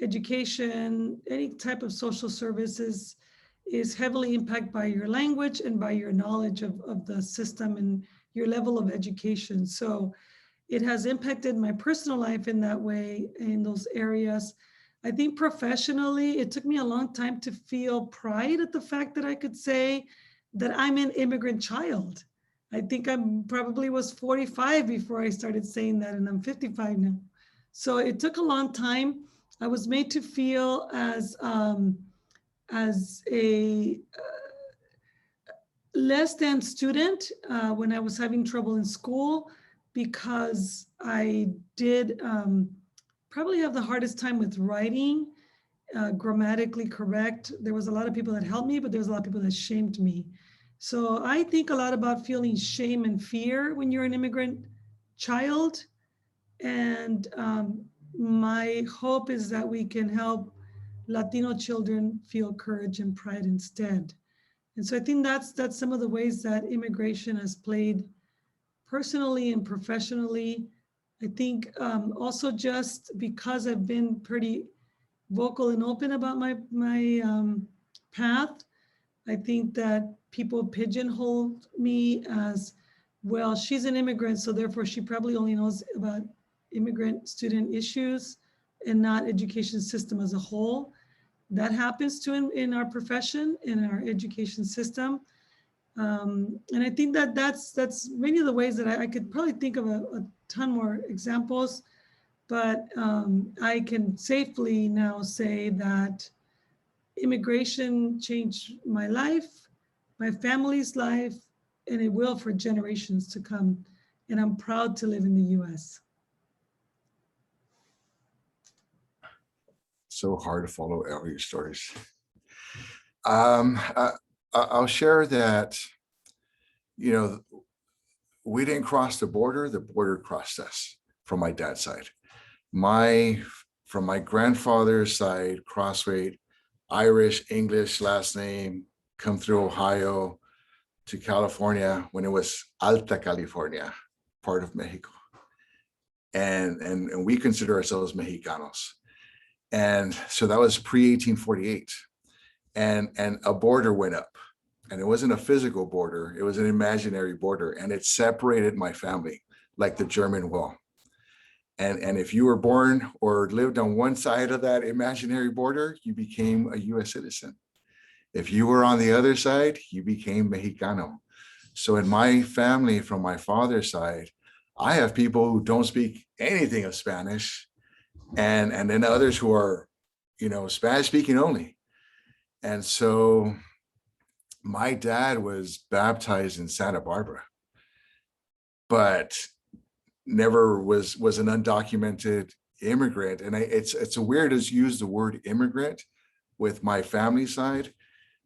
education, any type of social services is heavily impacted by your language and by your knowledge of the system and your level of education. So it has impacted my personal life in that way, in those areas. I think professionally, it took me a long time to feel pride at the fact that I could say that I'm an immigrant child. I think I probably was 45 before I started saying that, and I'm 55 now. So it took a long time. I was made to feel as a less than student when I was having trouble in school, because I did probably have the hardest time with writing, grammatically correct. There was a lot of people that helped me, but there's a lot of people that shamed me. So I think a lot about feeling shame and fear when you're an immigrant child. And my hope is that we can help Latino children feel courage and pride instead. And so I think that's some of the ways that immigration has played personally and professionally. I think also just because I've been pretty vocal and open about my path, I think that people pigeonhole me as, well, she's an immigrant, so therefore she probably only knows about immigrant student issues and not education system as a whole. That happens too in our profession, in our education system. And I think that that's many of the ways that I could probably think of a ton more examples, but I can safely now say that immigration changed my life, my family's life, and it will for generations to come. And I'm proud to live in the US. So hard to follow all your stories. I'll share that, we didn't cross the border crossed us from my dad's side. From my grandfather's side, Crossway, Irish, English last name, come through Ohio to California when it was Alta California, part of Mexico. And we consider ourselves Mexicanos. And so that was pre-1848. And a border went up. And it wasn't a physical border, it was an imaginary border. And it separated my family like the German wall. And if you were born or lived on one side of that imaginary border, you became a US citizen. If you were on the other side, you became Mexicano. So in my family, from my father's side, I have people who don't speak anything of Spanish, and then others who are, Spanish speaking only. And so my dad was baptized in Santa Barbara, but never was an undocumented immigrant. And it's a weird to use the word immigrant with my family side,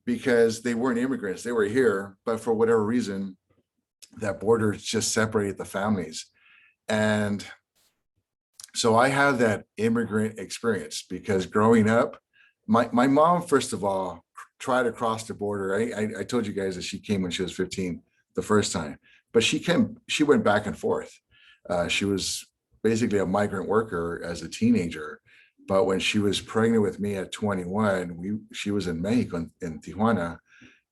because they weren't immigrants, they were here, but for whatever reason, that border just separated the families. And so I have that immigrant experience, because growing up, my mom, first of all, tried to cross the border. I told you guys that she came when she was 15 the first time, but she went back and forth. She was basically a migrant worker as a teenager. But when she was pregnant with me at 21, she was in Mexico, in Tijuana,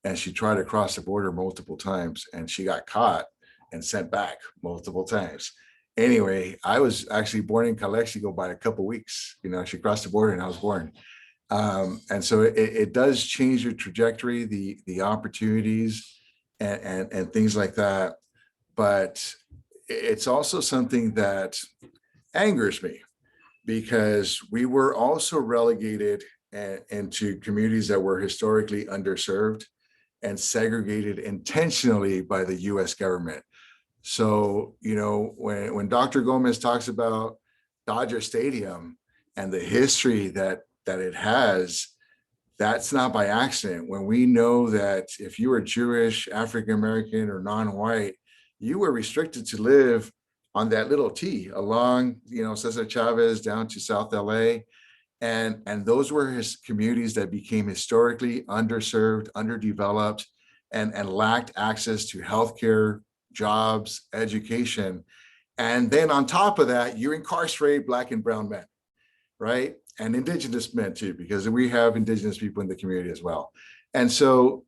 and she tried to cross the border multiple times, and she got caught and sent back multiple times. Anyway, I was actually born in Calexico by a couple of weeks. She crossed the border and I was born. And so it does change your trajectory, the opportunities and things like that. But it's also something that angers me, because we were also relegated into communities that were historically underserved and segregated intentionally by the US government. So, when Dr. Gomez talks about Dodger Stadium and the history that it has, that's not by accident. When we know that if you were Jewish, African-American, or non-white, you were restricted to live on that little T along, Cesar Chavez down to South LA. And those were his communities that became historically underserved, underdeveloped, and lacked access to healthcare, jobs, education. And then on top of that, you incarcerate Black and brown men, right? And Indigenous men too, because we have Indigenous people in the community as well. And so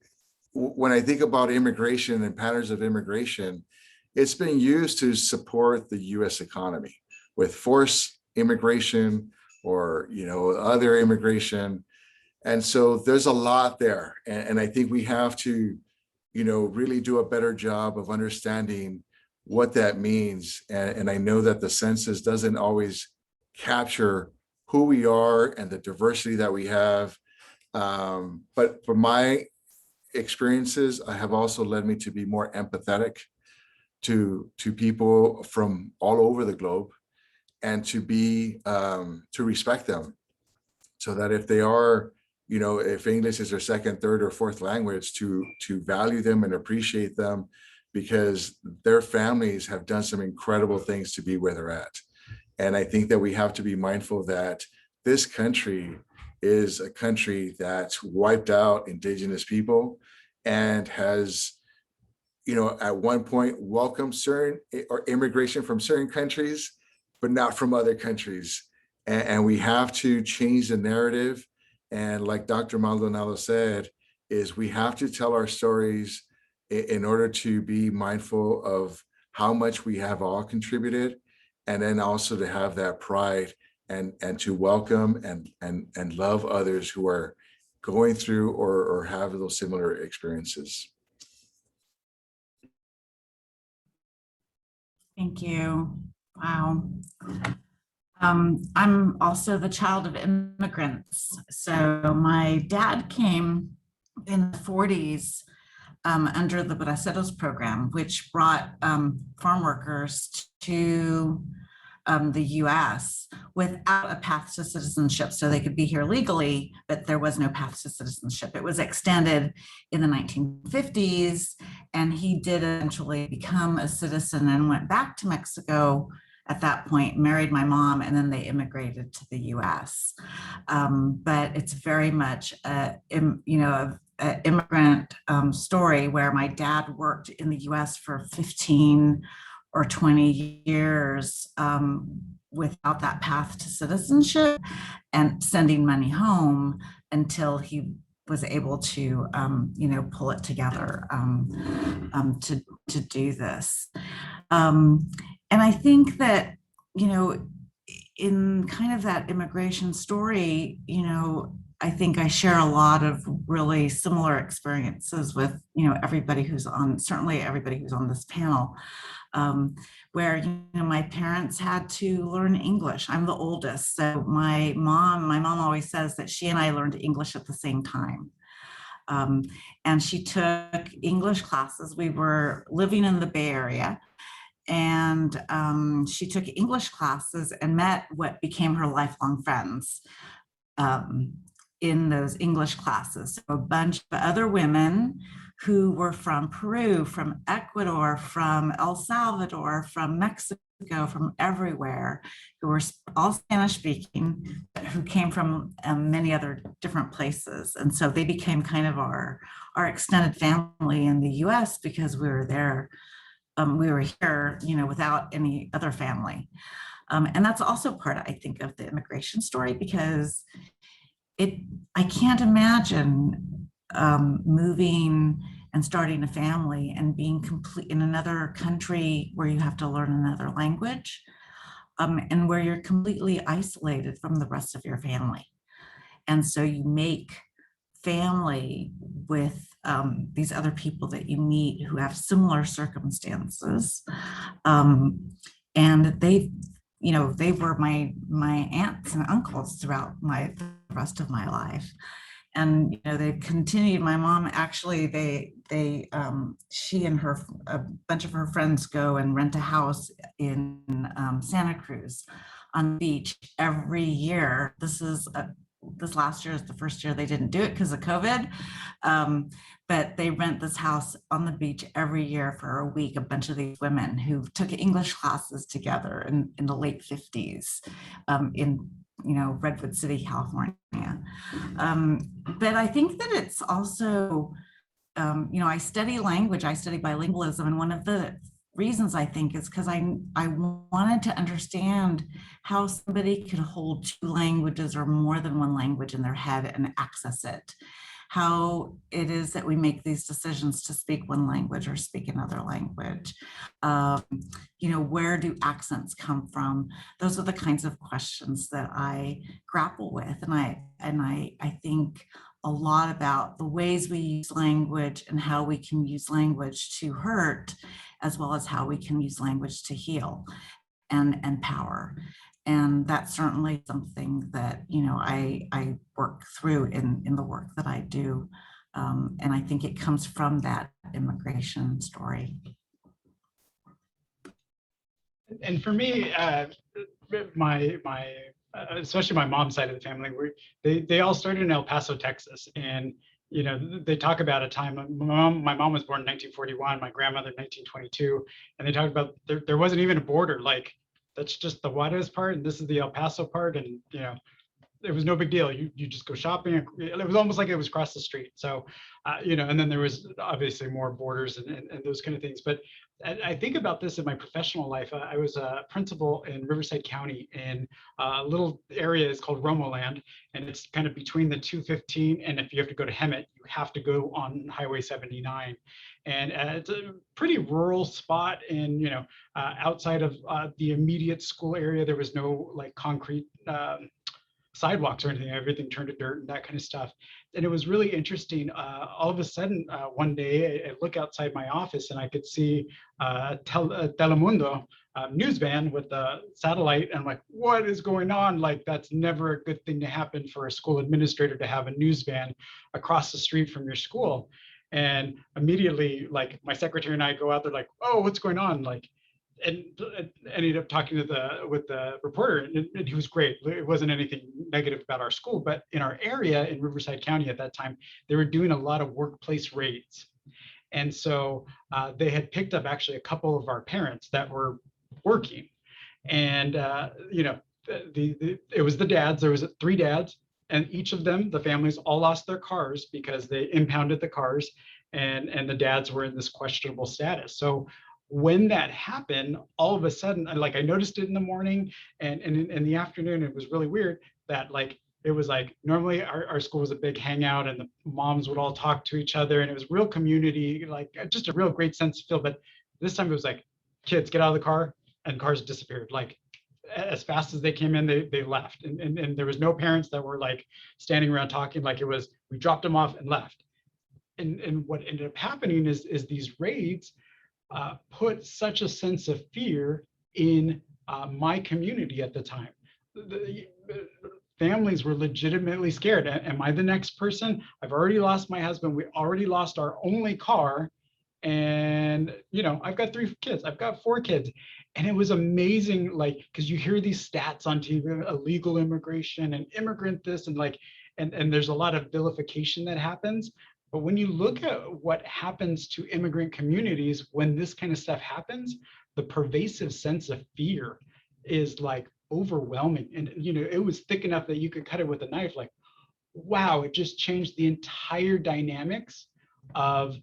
when I think about immigration and patterns of immigration, it's been used to support the US economy with forced immigration or, other immigration. And so there's a lot there. And I think we have to, really do a better job of understanding what that means. And I know that the census doesn't always capture who we are and the diversity that we have. But from my experiences, have also led me to be more empathetic to people from all over the globe, and to respect them, so that if they are, if English is their second, third, or fourth language, to value them and appreciate them, because their families have done some incredible things to be where they're at. And I think that we have to be mindful that this country is a country that's wiped out Indigenous people and has, at one point welcomed certain or immigration from certain countries, but not from other countries. And we have to change the narrative. And like Dr. Maldonado said, is we have to tell our stories in order to be mindful of how much we have all contributed, and then also to have that pride and to welcome and love others who are going through or have those similar experiences. Thank you. Wow. I'm also the child of immigrants. So my dad came in the 40s under the Braceros program, which brought farm workers to the US without a path to citizenship. So they could be here legally, but there was no path to citizenship. It was extended in the 1950s, and he did eventually become a citizen and went back to Mexico at that point, married my mom, and then they immigrated to the US. But it's very much an immigrant story where my dad worked in the US for 15 or 20 years without that path to citizenship and sending money home until he was able to, pull it together to do this. And I think that, in kind of that immigration story, I think I share a lot of really similar experiences with, everybody who's on, certainly everybody who's on this panel, where, my parents had to learn English. I'm the oldest. So my mom always says that she and I learned English at the same time. And she took English classes. We were living in the Bay Area. And she took English classes and met what became her lifelong friends in those English classes. So a bunch of other women who were from Peru, from Ecuador, from El Salvador, from Mexico, from everywhere, who were all Spanish speaking, who came from many other different places. And so they became kind of our extended family in the US, because we were there. We were here, without any other family. And that's also part, I think, of the immigration story, because I can't imagine moving and starting a family and being complete in another country where you have to learn another language, and where you're completely isolated from the rest of your family. And so you make family with these other people that you meet who have similar circumstances. And they were my aunts and uncles throughout the rest of my life. And they've continued. My mom actually, she and a bunch of her friends go and rent a house in Santa Cruz on the beach every year. This last year is the first year they didn't do it because of COVID, but they rent this house on the beach every year for a week. A bunch of these women who took English classes together in the late 50s in Redwood City, California. But I think that it's also, I study language, I study bilingualism, and one of the reasons, I think, is because I wanted to understand how somebody could hold two languages or more than one language in their head and access it. How it is that we make these decisions to speak one language or speak another language. You know, where do accents come from? Those are the kinds of questions that I grapple with. And I think a lot about the ways we use language and how we can use language to hurt, as well as how we can use language to heal and empower. And that's certainly something that, you know, I work through in the work that I do. And I think it comes from that immigration story. And for me, especially my mom's side of the family, they all started in El Paso, Texas. And, you know, they talk about a time, my mom was born in 1941, my grandmother in 1922. And they talk about there wasn't even a border. Like, that's just the Juarez part, and this is the El Paso part. And, you know, it was no big deal. You just go shopping. It was almost like it was across the street. So, you know, and then there was obviously more borders and those kind of things. But I think about this in my professional life. I was a principal in Riverside County in a little area is called Romoland, and it's kind of between the 215. And if you have to go to Hemet, you have to go on Highway 79. And it's a pretty rural spot. And, you know, outside of the immediate school area, there was no like concrete sidewalks or anything. Everything turned to dirt and that kind of stuff. And it was really interesting. All of a sudden, one day, I look outside my office and I could see Telemundo news van with the satellite. And I'm like, what is going on? Like, that's never a good thing to happen for a school administrator, to have a news van across the street from your school. And immediately, like, my secretary and I go out there like, oh, what's going on? Like, and ended up talking to with the reporter, and he was great. It wasn't anything negative about our school, but in our area in Riverside County at that time, they were doing a lot of workplace raids. And so they had picked up actually a couple of our parents that were working. And, you know, it was the dads. There was 3 dads, and each of them, the families all lost their cars because they impounded the cars, and the dads were in this questionable status. So when that happened, all of a sudden, like, I noticed it in the morning, and in the afternoon, it was really weird that, like, it was like, normally our school was a big hangout and the moms would all talk to each other, and it was real community, like just a real great sense of feel. But this time it was like, kids, get out of the car, and cars disappeared. Like, as fast as they came in, they left. And there was no parents that were like standing around talking. Like, it was, we dropped them off and left. And what ended up happening is these raids put such a sense of fear in my community at the time. The families were legitimately scared. Am I the next person? I've already lost my husband. We already lost our only car. And, you know, I've got 3 kids. I've got 4 kids. And it was amazing, like, because you hear these stats on TV, illegal immigration and immigrant this, and like, and there's a lot of vilification that happens. But when you look at what happens to immigrant communities when this kind of stuff happens, the pervasive sense of fear is like overwhelming. And, you know, it was thick enough that you could cut it with a knife. Like, wow, it just changed the entire dynamics of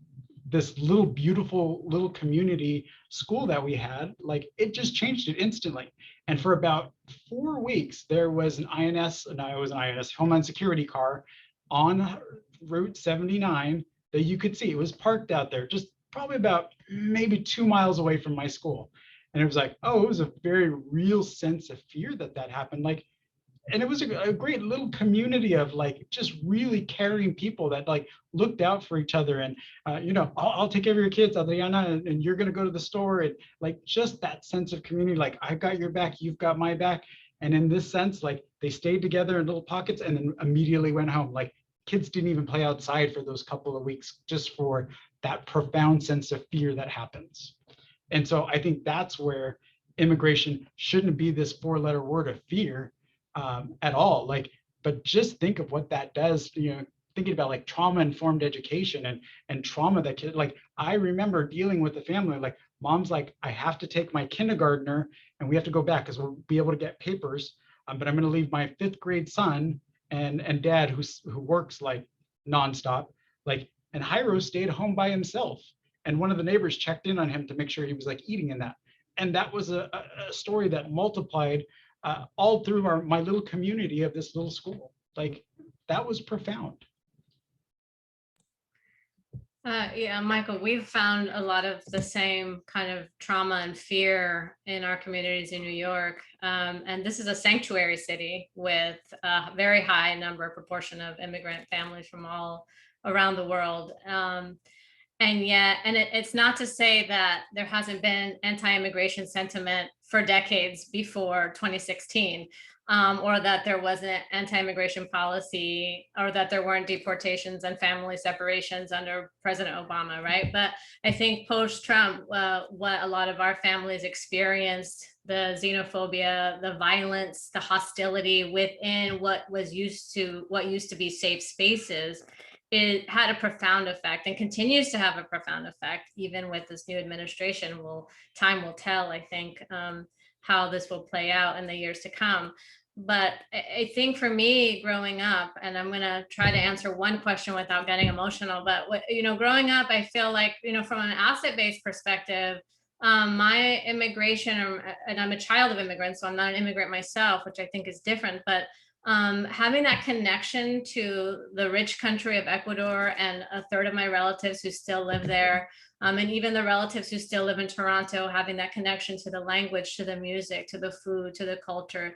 this little beautiful little community school that we had. Like, it just changed it instantly. And for about 4 weeks, there was an INS, Homeland Security car on Route 79 that you could see. It was parked out there, just probably about maybe 2 miles away from my school. And it was like, oh, it was a very real sense of fear that happened. Like, and it was a great little community of like just really caring people that like looked out for each other. And you know, I'll take care of your kids, Adriana, and you're gonna go to the store, and like just that sense of community. Like, I've got your back, you've got my back. And in this sense, like, they stayed together in little pockets and then immediately went home. Like, kids didn't even play outside for those couple of weeks, just for that profound sense of fear that happens. And so I think that's where immigration shouldn't be this 4-letter word of fear at all. Like, but just think of what that does, you know, thinking about like trauma-informed education and trauma that kid, like, I remember dealing with the family, like, mom's like, I have to take my kindergartner and we have to go back because we'll be able to get papers, but I'm going to leave my 5th grade son and dad who works like nonstop, like, and Jairo stayed home by himself. And one of the neighbors checked in on him to make sure he was like eating in that. And that was a story that multiplied all through my little community of this little school. Like, that was profound. Yeah, Michael, we've found a lot of the same kind of trauma and fear in our communities in New York. And this is a sanctuary city with a very high proportion of immigrant families from all around the world. And yet, it's not to say that there hasn't been anti-immigration sentiment for decades before 2016. Or that there wasn't anti-immigration policy, or that there weren't deportations and family separations under President Obama, right? But I think post-Trump, what a lot of our families experienced, the xenophobia, the violence, the hostility within what used to be safe spaces, it had a profound effect and continues to have a profound effect, even with this new administration. Time will tell, I think, how this will play out in the years to come. But I think for me, growing up, and I'm going to try to answer one question without getting emotional, but growing up, I feel like, from an asset-based perspective, my immigration, and I'm a child of immigrants, so I'm not an immigrant myself, which I think is different, but having that connection to the rich country of Ecuador, and a third of my relatives who still live there, and even the relatives who still live in Toronto, having that connection to the language, to the music, to the food, to the culture,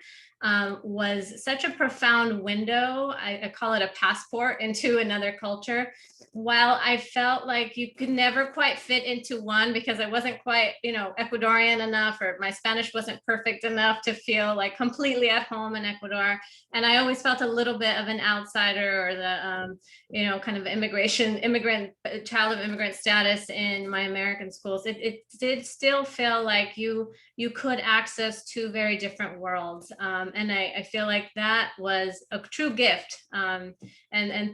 was such a profound window. I call it a passport into another culture. While I felt like you could never quite fit into one because I wasn't quite, Ecuadorian enough, or my Spanish wasn't perfect enough to feel like completely at home in Ecuador. And I always felt a little bit of an outsider, or the, kind of child of immigrant status in my American schools. It did still feel like you could access two very different worlds. And I feel like that was a true gift. And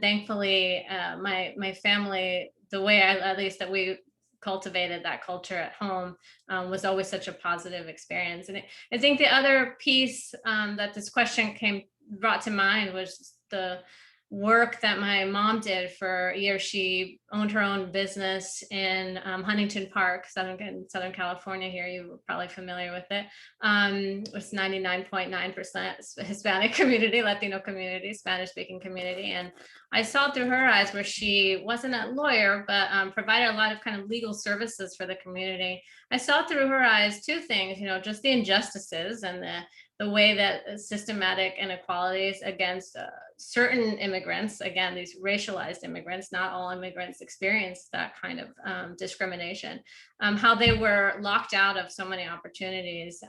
thankfully, my family, the way at least that we cultivated that culture at home, was always such a positive experience. And I think the other piece that this question brought to mind was the work that my mom did for years. She owned her own business in Huntington Park, Southern California. Here, you're probably familiar with it. It's 99.9% Hispanic community, Latino community, Spanish-speaking community. And I saw through her eyes, where she wasn't a lawyer, but provided a lot of kind of legal services for the community. I saw through her eyes two things, just the injustices and the way that systematic inequalities against certain immigrants, again, these racialized immigrants, not all immigrants experience that kind of discrimination, how they were locked out of so many opportunities,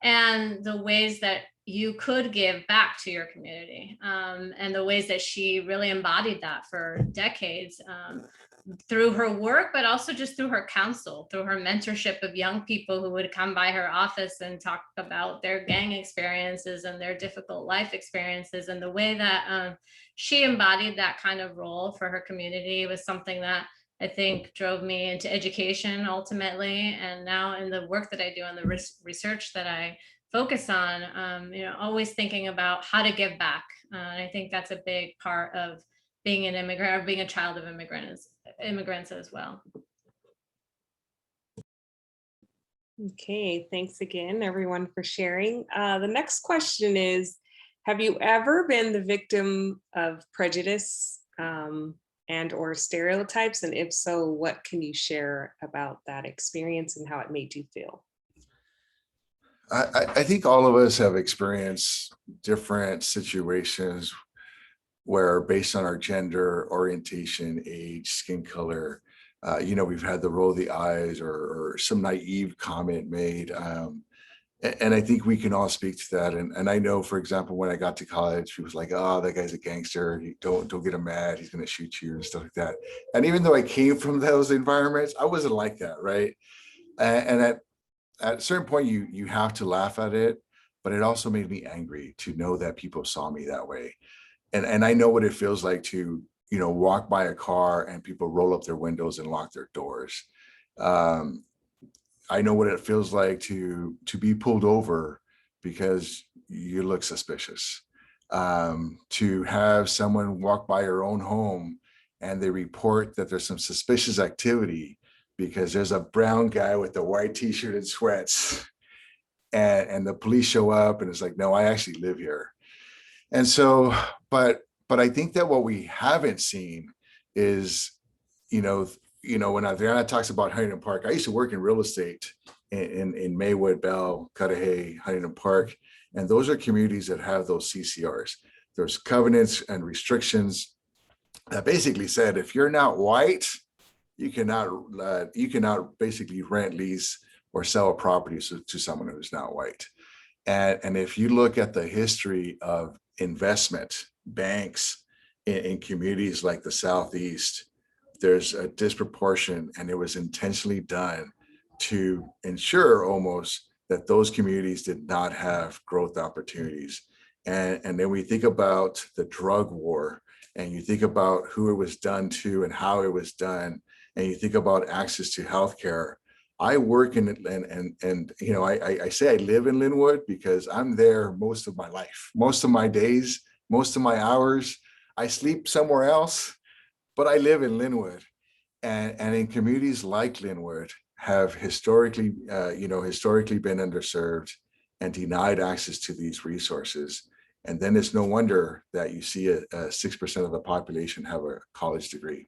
and the ways that you could give back to your community, and the ways that she really embodied that for decades, through her work, but also just through her counsel, through her mentorship of young people who would come by her office and talk about their gang experiences and their difficult life experiences. And the way that she embodied that kind of role for her community was something that I think drove me into education ultimately. And now in the work that I do and the research that I focus on, always thinking about how to give back. And I think that's a big part of being an immigrant, or being a child of immigrants as well. Okay, thanks again, everyone, for sharing. The next question is, have you ever been the victim of prejudice and or stereotypes? And if so, what can you share about that experience and how it made you feel? I think all of us have experienced different situations where, based on our gender, orientation, age, skin color, we've had the roll of the eyes or some naive comment made. And I think we can all speak to that. And I know, for example, when I got to college, people was like, oh, that guy's a gangster. Don't get him mad. He's going to shoot you and stuff like that. And even though I came from those environments, I wasn't like that, right? And at a certain point, you have to laugh at it. But it also made me angry to know that people saw me that way. And I know what it feels like to, walk by a car and people roll up their windows and lock their doors. I know what it feels like to be pulled over because you look suspicious. To have someone walk by your own home and they report that there's some suspicious activity, because there's a brown guy with a white t-shirt and sweats, and the police show up and it's like, no, I actually live here. And so, but I think that what we haven't seen is, when Adriana talks about Huntington Park, I used to work in real estate in Maywood, Bell, Cudahy, Huntington Park. And those are communities that have those CCRs. There's covenants and restrictions that basically said, if you're not white, you cannot basically rent, lease, or sell a property to someone who's not white. And if you look at the history of investment banks in communities like the Southeast, there's a disproportion, and it was intentionally done to ensure almost that those communities did not have growth opportunities. And then we think about the drug war, and you think about who it was done to and how it was done, and you think about access to healthcare. I work in it, and I say I live in Linwood because I'm there most of my life, most of my days, most of my hours. I sleep somewhere else, but I live in Linwood, and in communities like Linwood have historically been underserved and denied access to these resources. And then it's no wonder that you see 6% of the population have a college degree.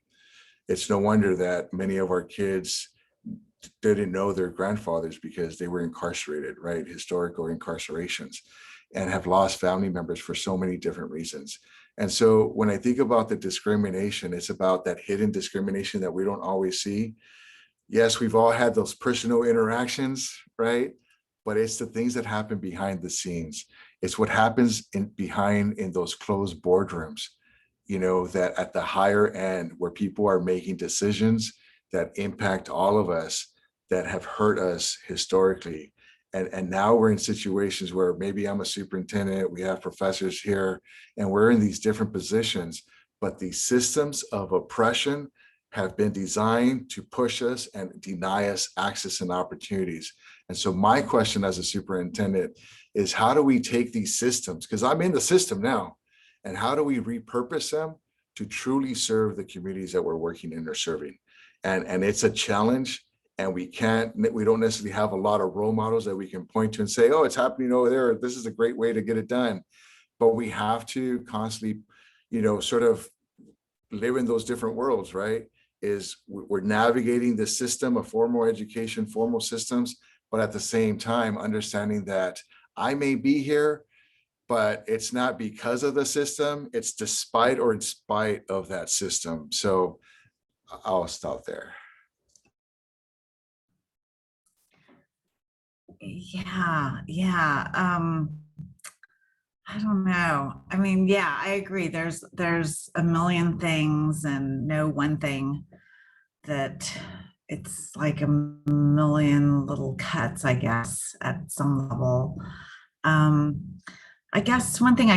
It's no wonder that many of our kids didn't know their grandfathers because they were incarcerated, right? Historical incarcerations, and have lost family members for so many different reasons. And so when I think about the discrimination, it's about that hidden discrimination that we don't always see. Yes, we've all had those personal interactions, right? But it's the things that happen behind the scenes. It's what happens behind those closed boardrooms, that at the higher end where people are making decisions that impact all of us, that have hurt us historically. And now we're in situations where maybe I'm a superintendent, we have professors here, and we're in these different positions, but these systems of oppression have been designed to push us and deny us access and opportunities. And so my question as a superintendent is, how do we take these systems, because I'm in the system now, and how do we repurpose them to truly serve the communities that we're working in or serving? And it's a challenge, and we don't necessarily have a lot of role models that we can point to and say, oh, it's happening over there, this is a great way to get it done. But we have to constantly, sort of live in those different worlds, right? We're navigating the system of formal education, formal systems, but at the same time, understanding that I may be here, but it's not because of the system, it's despite or in spite of that system. So I'll stop there. Yeah. I don't know. I mean, yeah, I agree. There's a million things, and no one thing that it's like a million little cuts, I guess, at some level. I guess one thing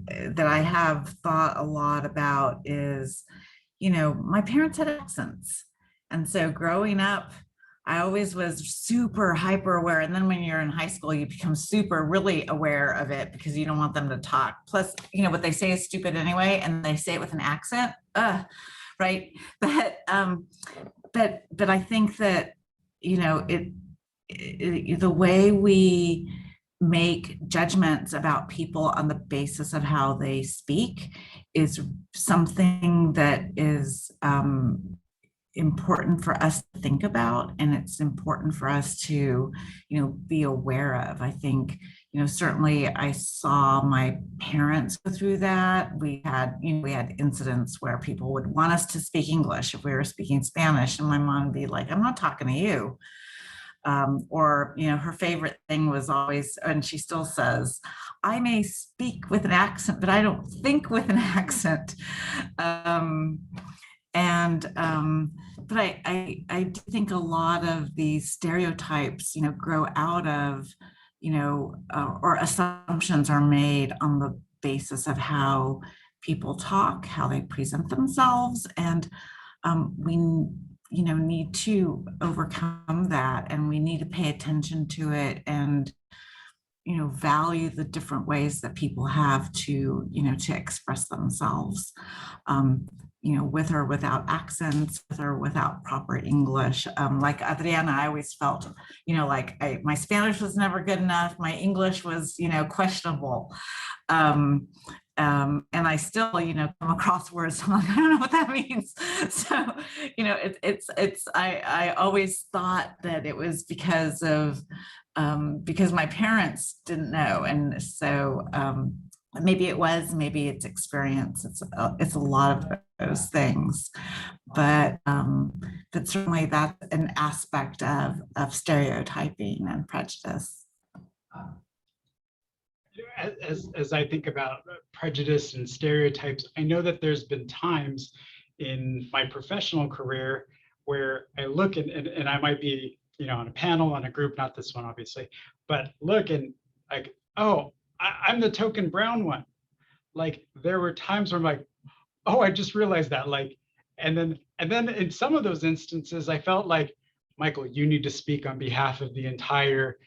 that I have thought a lot about is, my parents had accents. And so growing up, I always was super hyper aware. And then when you're in high school, you become really aware of it because you don't want them to talk. Plus, what they say is stupid anyway, and they say it with an accent, right? But I think that, the way we make judgments about people on the basis of how they speak is something that is important for us to think about, and it's important for us to be aware of. I think certainly I saw my parents go through that. We had incidents where people would want us to speak English if we were speaking Spanish, and my mom would be like, I'm not talking to you. Or her favorite thing was always, and she still says, I may speak with an accent, but I don't think with an accent. But I do think a lot of these stereotypes, grow out of, or assumptions are made on the basis of how people talk, how they present themselves, and we need to overcome that, and we need to pay attention to it, and value the different ways that people have to, to express themselves, with or without accents, with or without proper English. Like Adriana, I always felt, like my Spanish was never good enough. My English was, questionable. And I still, come across words. I'm like, I don't know what that means. So, I always thought that it was because my parents didn't know. And so maybe it was, maybe it's experience. It's a lot of those things, but certainly that's an aspect of stereotyping and prejudice. As I think about prejudice and stereotypes, I know that there's been times in my professional career where I look and I might be, on a panel, on a group, not this one, obviously, but look and like, oh, I'm the token brown one. Like there were times where I'm like, oh, I just realized that, like, and then in some of those instances, I felt like, Michael, you need to speak on behalf of the entire,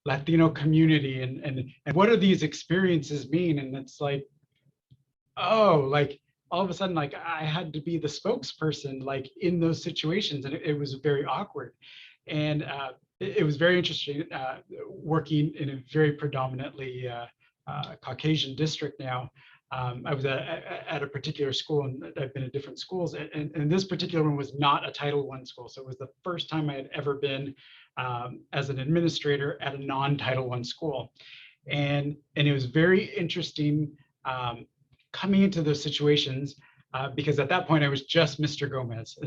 Latino community, and what do these experiences mean? And it's like, oh, like all of a sudden, like I had to be the spokesperson, like in those situations, and it was very awkward. And it was very interesting working in a very predominantly Caucasian district now. I was at a particular school, and I've been at different schools, and this particular one was not a Title I school. So it was the first time I had ever been as an administrator at a non-Title I school. And it was very interesting coming into those situations because at that point I was just Mr. Gomez,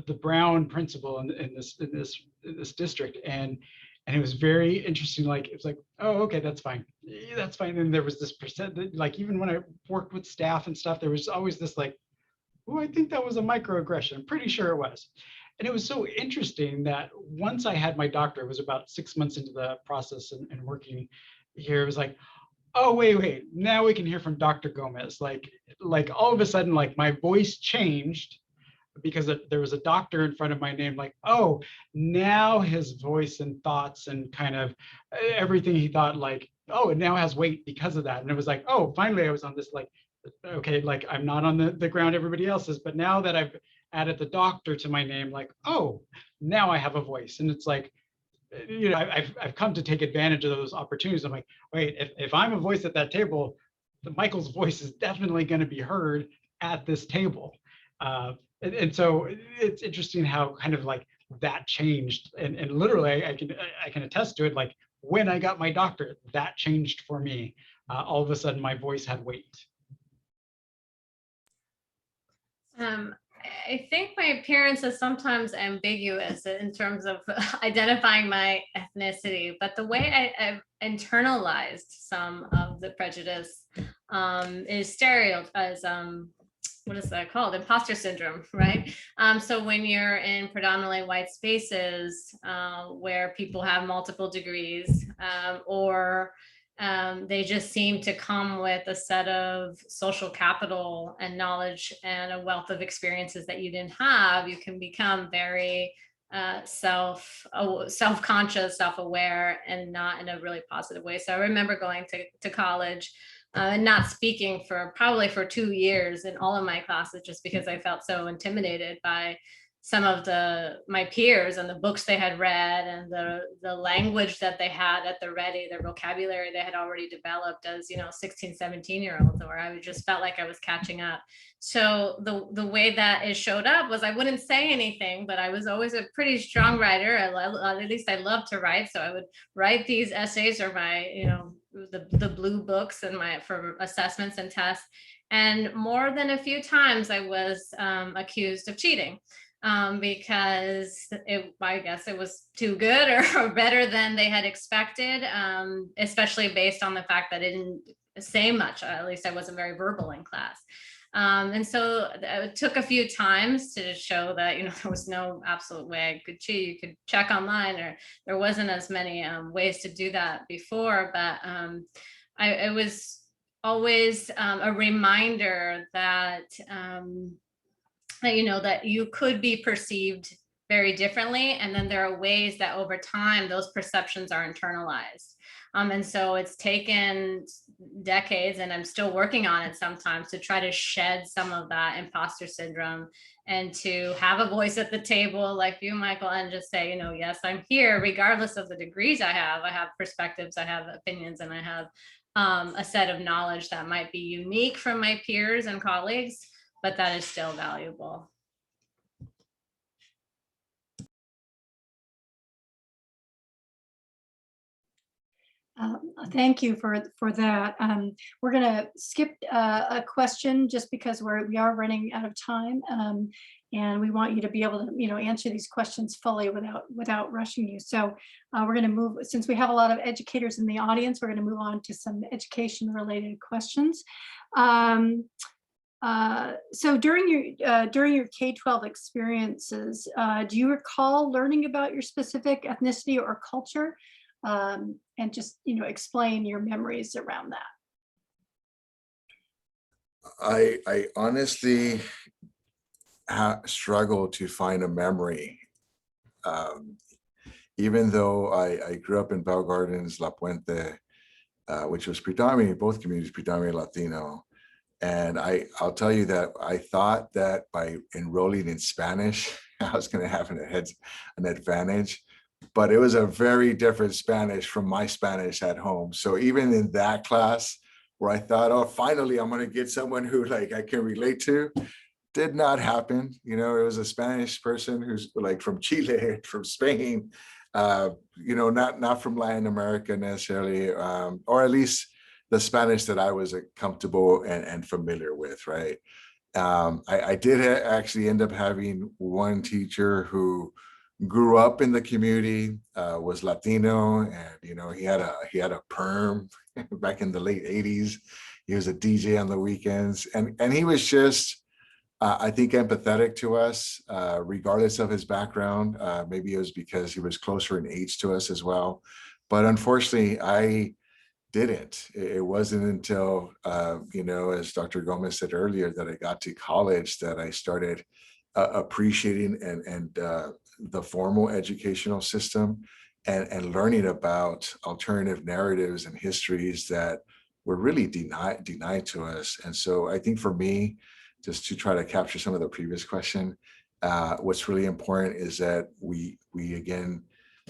the brown principal in this district, and it was very interesting. Like it's like, oh, okay, that's fine, that's fine. And there was this percent, like even when I worked with staff and stuff, there was always this like, oh, I think that was a microaggression. I'm pretty sure it was. And it was so interesting that once I had my doctorate, it was about 6 months into the process and working here, it was like, oh, wait, now we can hear from Dr. Gomez. Like all of a sudden, like my voice changed because there was a doctor in front of my name, like, oh, now his voice and thoughts and kind of everything he thought, like, oh, it now has weight because of that. And it was like, oh, finally I was on this, like, okay, like I'm not on the ground everybody else is, but now that I've added the doctor to my name, like, oh, now I have a voice. And it's like, I've come to take advantage of those opportunities. I'm like, wait, if I'm a voice at that table, Michael's voice is definitely going to be heard at this table. And so it's interesting how kind of like that changed. And literally I can attest to it. Like when I got my doctorate, that changed for me. All of a sudden my voice had weight. I think my appearance is sometimes ambiguous in terms of identifying my ethnicity, but the way I've internalized some of the prejudice is stereotypes. What is that called? Imposter syndrome, right? So when you're in predominantly white spaces where people have multiple degrees or they just seem to come with a set of social capital and knowledge and a wealth of experiences that you didn't have, you can become very self-conscious, self-aware, and not in a really positive way. So I remember going to college and not speaking probably for 2 years in all of my classes, just because I felt so intimidated by some of my peers and the books they had read and the language that they had at the ready, the vocabulary they had already developed as 16, 17-year-olds, or I just felt like I was catching up. So the way that it showed up was I wouldn't say anything, but I was always a pretty strong writer. At least I loved to write, so I would write these essays or my the blue books and for assessments and tests. And more than a few times I was accused of cheating. Because I guess it was too good or better than they had expected, especially based on the fact that I didn't say much. At least I wasn't very verbal in class. And so it took a few times to show that, there was no absolute way I could cheat. You could check online, or there wasn't as many ways to do that before. But it was always a reminder that that you could be perceived very differently. And then there are ways that over time, those perceptions are internalized. And so it's taken decades, and I'm still working on it sometimes, to try to shed some of that imposter syndrome and to have a voice at the table like you, Michael, and just say, yes, I'm here, regardless of the degrees I have. I have perspectives, I have opinions, and I have a set of knowledge that might be unique from my peers and colleagues, but that is still valuable. Thank you for that. We're going to skip a question just because we are running out of time, and we want you to be able to answer these questions fully without rushing you. So we're going to move, since we have a lot of educators in the audience, we're going to move on to some education related questions. So during your K-12 experiences, do you recall learning about your specific ethnicity or culture? And just, explain your memories around that. I honestly struggle to find a memory. Even though I grew up in Bell Gardens, La Puente, which was predominantly, both communities predominantly Latino. And I'll tell you that I thought that by enrolling in Spanish, I was going to have an advantage. But it was a very different Spanish from my Spanish at home. So even in that class where I thought, oh, finally, I'm going to get someone who I can relate to, did not happen. It was a Spanish person who's from Chile, from Spain, not from Latin America necessarily, or at least the Spanish that I was comfortable and familiar with, right? I did actually end up having one teacher who grew up in the community, was Latino, and he had a perm back in the late 80s. He was a DJ on the weekends, and he was just I think empathetic to us, regardless of his background. Maybe it was because he was closer in age to us as well, but unfortunately I didn't. It wasn't until as Dr. Gomez said earlier, that I got to college that I started appreciating and the formal educational system and learning about alternative narratives and histories that were really denied to us. And so I think for me, just to try to capture some of the previous question, what's really important is that we again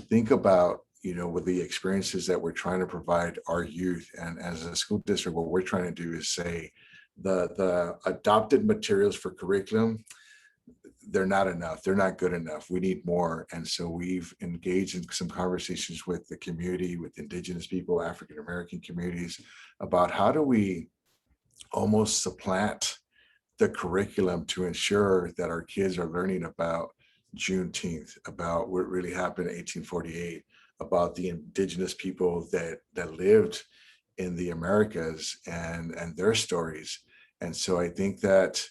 think about with the experiences that we're trying to provide our youth. And as a school district, what we're trying to do is say the adopted materials for curriculum, they're not enough. They're not good enough. We need more. And so we've engaged in some conversations with the community, with Indigenous people, African-American communities, about how do we almost supplant the curriculum to ensure that our kids are learning about Juneteenth, about what really happened in 1848, about the Indigenous people that lived in the Americas and their stories. And so I think that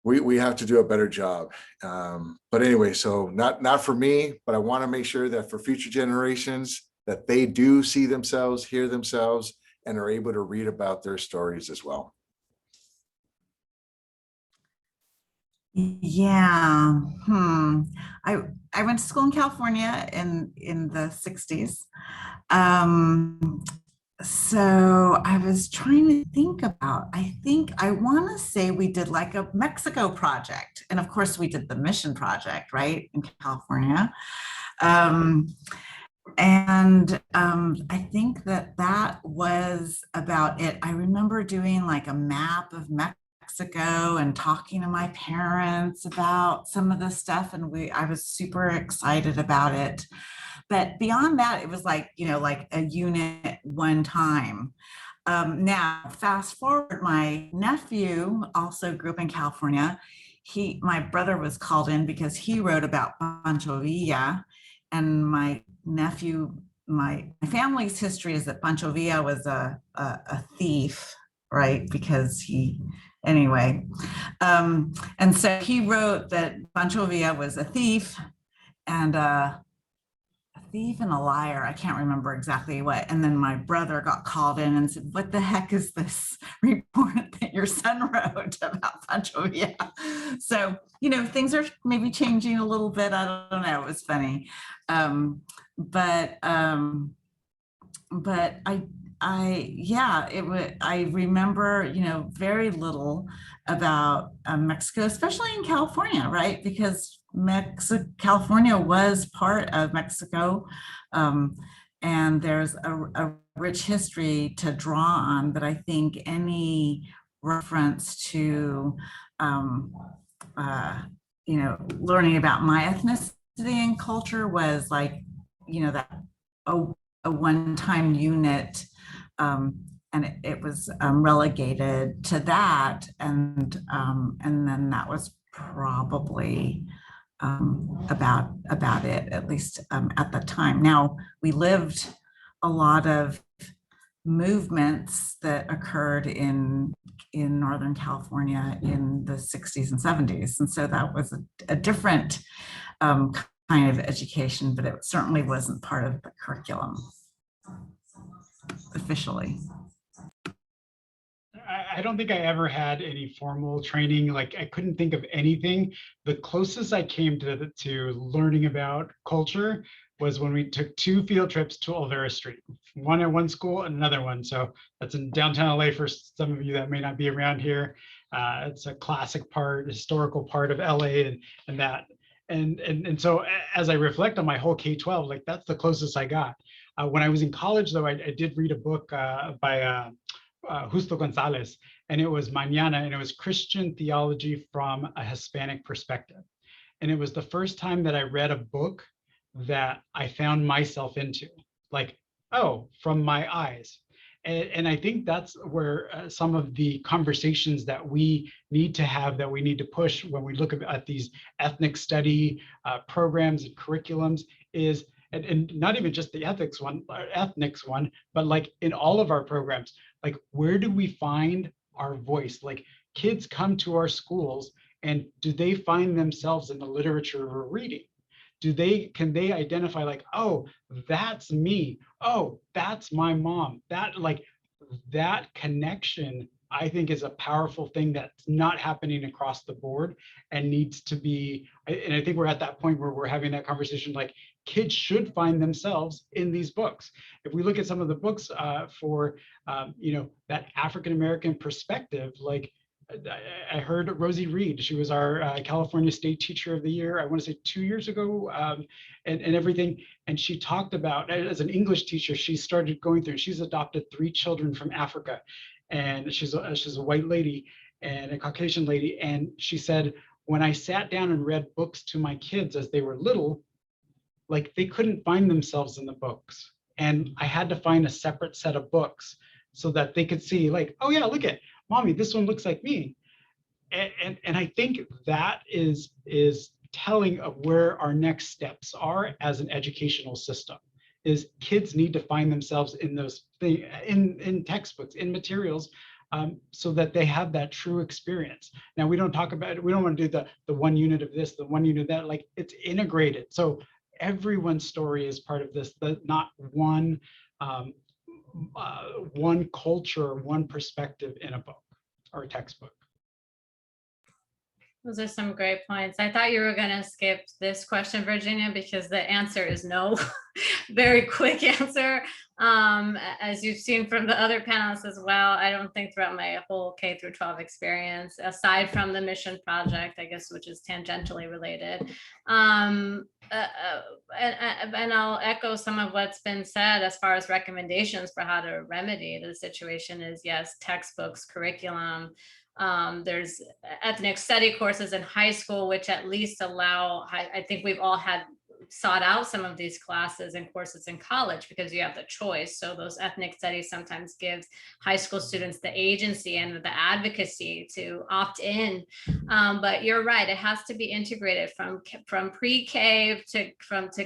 we have to do a better job. But anyway, so not for me, but I want to make sure that for future generations, that they do see themselves, hear themselves, and are able to read about their stories as well. Yeah. I went to school in California in the 60s. So I was trying to think about, I want to say we did like a Mexico project. And of course we did the mission project, right, in California. I think that was about it. I remember doing like a map of Mexico and talking to my parents about some of the stuff, and I was super excited about it. But beyond that, it was like, like a unit one time. Now, fast forward, my nephew also grew up in California. My brother was called in because he wrote about Pancho Villa, and my nephew, my family's history is that Pancho Villa was a thief, right? Because anyway. And so he wrote that Pancho Villa was a thief and a thief and a liar. I can't remember exactly what. And then my brother got called in and said, what the heck is this report that your son wrote about Pancho Villa? So, you know, things are maybe changing a little bit. I don't know. It was funny. But I remember, you know, very little about Mexico, especially in California, right? Because California was part of Mexico, and there's a rich history to draw on, but I think any reference to, you know, learning about my ethnicity and culture was like, you know, that a one-time unit, and it was relegated to that, and then that was probably about it, at least at the time. Now, we lived a lot of movements that occurred in Northern California in the 60s and 70s, and so that was a different kind of education, but it certainly wasn't part of the curriculum officially. I don't think I ever had any formal training. Like, I couldn't think of anything. The closest I came to learning about culture was when we took 2 field trips to Olvera Street, one at one school and another one. So that's in downtown LA for some of you that may not be around here. It's a classic historical part of LA, and that. And so as I reflect on my whole K-12, like, that's the closest I got. When I was in college, though, I did read a book by Justo Gonzalez, and it was Mañana, and it was Christian theology from a Hispanic perspective. And it was the first time that I read a book that I found myself into, like, oh, from my eyes. And I think that's where some of the conversations that we need to have, that we need to push when we look at these ethnic study programs and curriculums is, and not even just the ethnics one, but like in all of our programs, like, where do we find our voice? Like, kids come to our schools, and do they find themselves in the literature we're reading? Can they identify, like, oh, that's me, oh, that's my mom? That connection, I think, is a powerful thing that's not happening across the board and needs to be. And I think we're at that point where we're having that conversation, like, kids should find themselves in these books. If we look at some of the books for you know, that African-American perspective, like, I heard Rosie Reed, she was our California State Teacher of the Year, I want to say 2 years ago, and everything. And she talked about, as an English teacher, she started going through, she's adopted 3 children from Africa. And she's a white lady and a Caucasian lady. And she said, when I sat down and read books to my kids as they were little, like, they couldn't find themselves in the books. And I had to find a separate set of books so that they could see, like, oh yeah, look at mommy, this one looks like me. And I think that is telling of where our next steps are as an educational system, is kids need to find themselves in those things, in textbooks, in materials, so that they have that true experience. Now, we don't talk about it, we don't want to do the one unit of this, the one unit of that, like, it's integrated. So everyone's story is part of this, not one one culture, one perspective in a book or a textbook. Those are some great points. I thought you were going to skip this question, Virginia, because the answer is no. Very quick answer. As you've seen from the other panelists as well, I don't think throughout my whole K through 12 experience, aside from the mission project, I guess, which is tangentially related. And I'll echo some of what's been said as far as recommendations for how to remedy the situation is, yes, textbooks, curriculum. There's ethnic study courses in high school, which at least allow, I think we've all sought out some of these classes and courses in college because you have the choice. So those ethnic studies sometimes gives high school students the agency and the advocacy to opt in. But you're right, it has to be integrated from pre-K to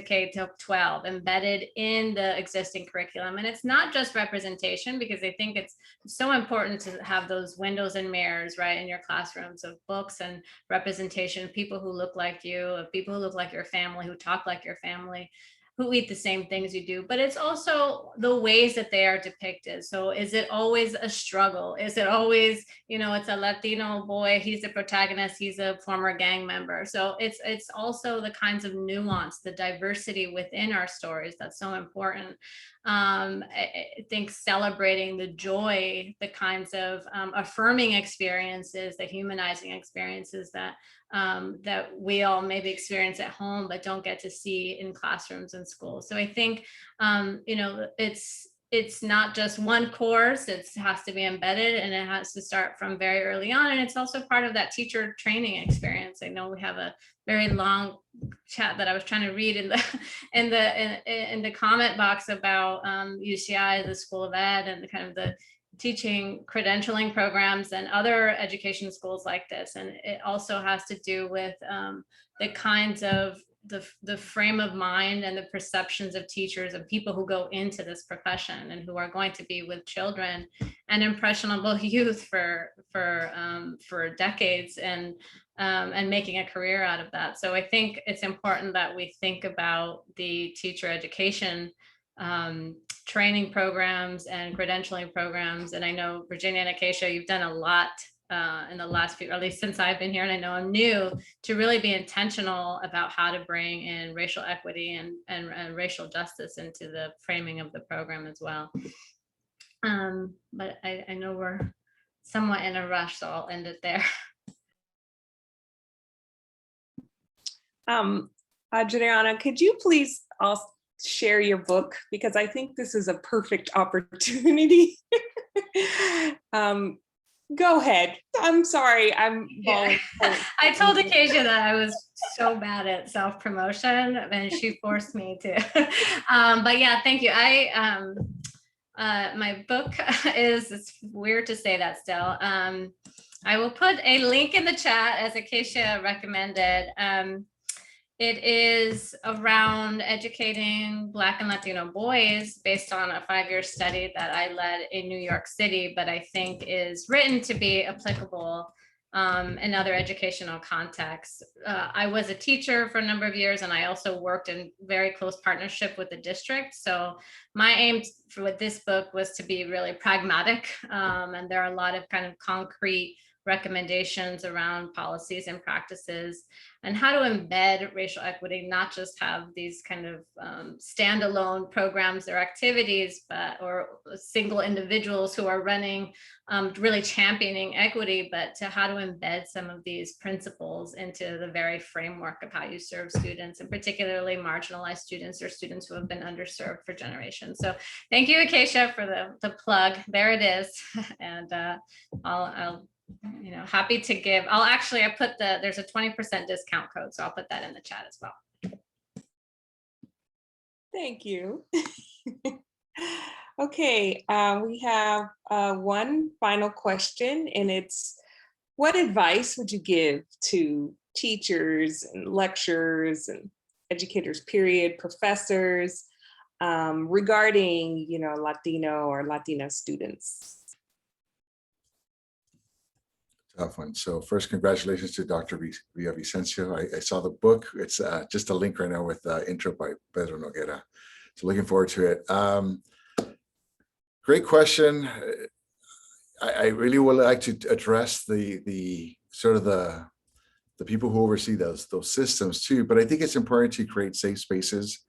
K to 12, embedded in the existing curriculum. And it's not just representation, because I think it's so important to have those windows and mirrors, right, in your classrooms of books and representation, people who look like you, of people who look like your family, who talk like your family. who eat the same things you do, but it's also the ways that they are depicted. So is it always a struggle? Is it always, you know, it's a Latino boy, he's the protagonist, he's a former gang member. So it's also the kinds of nuance, the diversity within our stories that's so important. I think celebrating the joy, the kinds of affirming experiences, the humanizing experiences that that we all maybe experience at home, but don't get to see in classrooms and schools. So I think, you know, it's not just one course, it has to be embedded, and it has to start from very early on. And it's also part of that teacher training experience. I know we have a very long chat that I was trying to read in the comment box about UCI, the School of Ed, and the kind of the teaching credentialing programs and other education schools like this. And it also has to do with the kinds of the frame of mind and the perceptions of teachers and people who go into this profession and who are going to be with children and impressionable youth for decades, and making a career out of that. So I think it's important that we think about the teacher education training programs and credentialing programs. And I know Virginia and Acacia, you've done a lot in the last few, or at least since I've been here, and I know I'm new, to really be intentional about how to bring in racial equity and racial justice into the framing of the program as well. But I know we're somewhat in a rush, so I'll end it there. Adriana, could you please also share your book, because I think this is a perfect opportunity. Go ahead. I'm sorry. I told Acacia that I was so bad at self-promotion, and she forced me to. But yeah, thank you. My book is, it's weird to say that still. I will put a link in the chat, as Acacia recommended. It is around educating Black and Latino boys based on a 5-year study that I led in New York City, but I think is written to be applicable in other educational contexts. I was a teacher for a number of years, and I also worked in very close partnership with the district. So my aim with this book was to be really pragmatic, and there are a lot of kind of concrete recommendations around policies and practices and how to embed racial equity, not just have these kind of standalone programs or activities, or single individuals who are running, really championing equity, but to how to embed some of these principles into the very framework of how you serve students, and particularly marginalized students or students who have been underserved for generations. So thank you, Acacia, for the plug. There it is. And I'll happy to give. I put there's a 20% discount code, so I'll put that in the chat as well. Thank you. Okay, we have one final question, and it's, what advice would you give to teachers and lecturers and educators, period, professors, regarding, Latino or Latina students? Tough one. So first, congratulations to Dr. Vicencio. I saw the book. It's just a link right now with the intro by Pedro Nagera. So looking forward to it. Great question. I really would like to address the sort of the people who oversee those systems too. But I think it's important to create safe spaces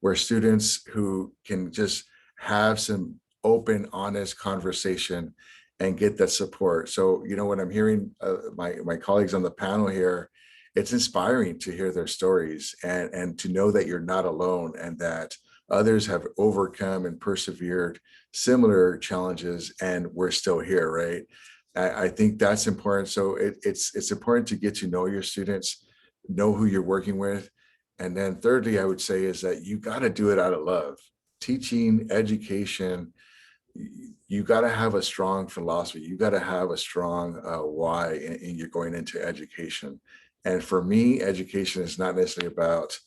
where students who can just have some open, honest conversation and get that support. So, when I'm hearing my colleagues on the panel here, it's inspiring to hear their stories and to know that you're not alone and that others have overcome and persevered similar challenges and we're still here, right? I think that's important. So it's important to get to know your students, know who you're working with. And then thirdly, I would say is that you got to do it out of love. Teaching, education, you got to have a strong philosophy. You got to have a strong why in you're going into education. And for me, education is not necessarily about,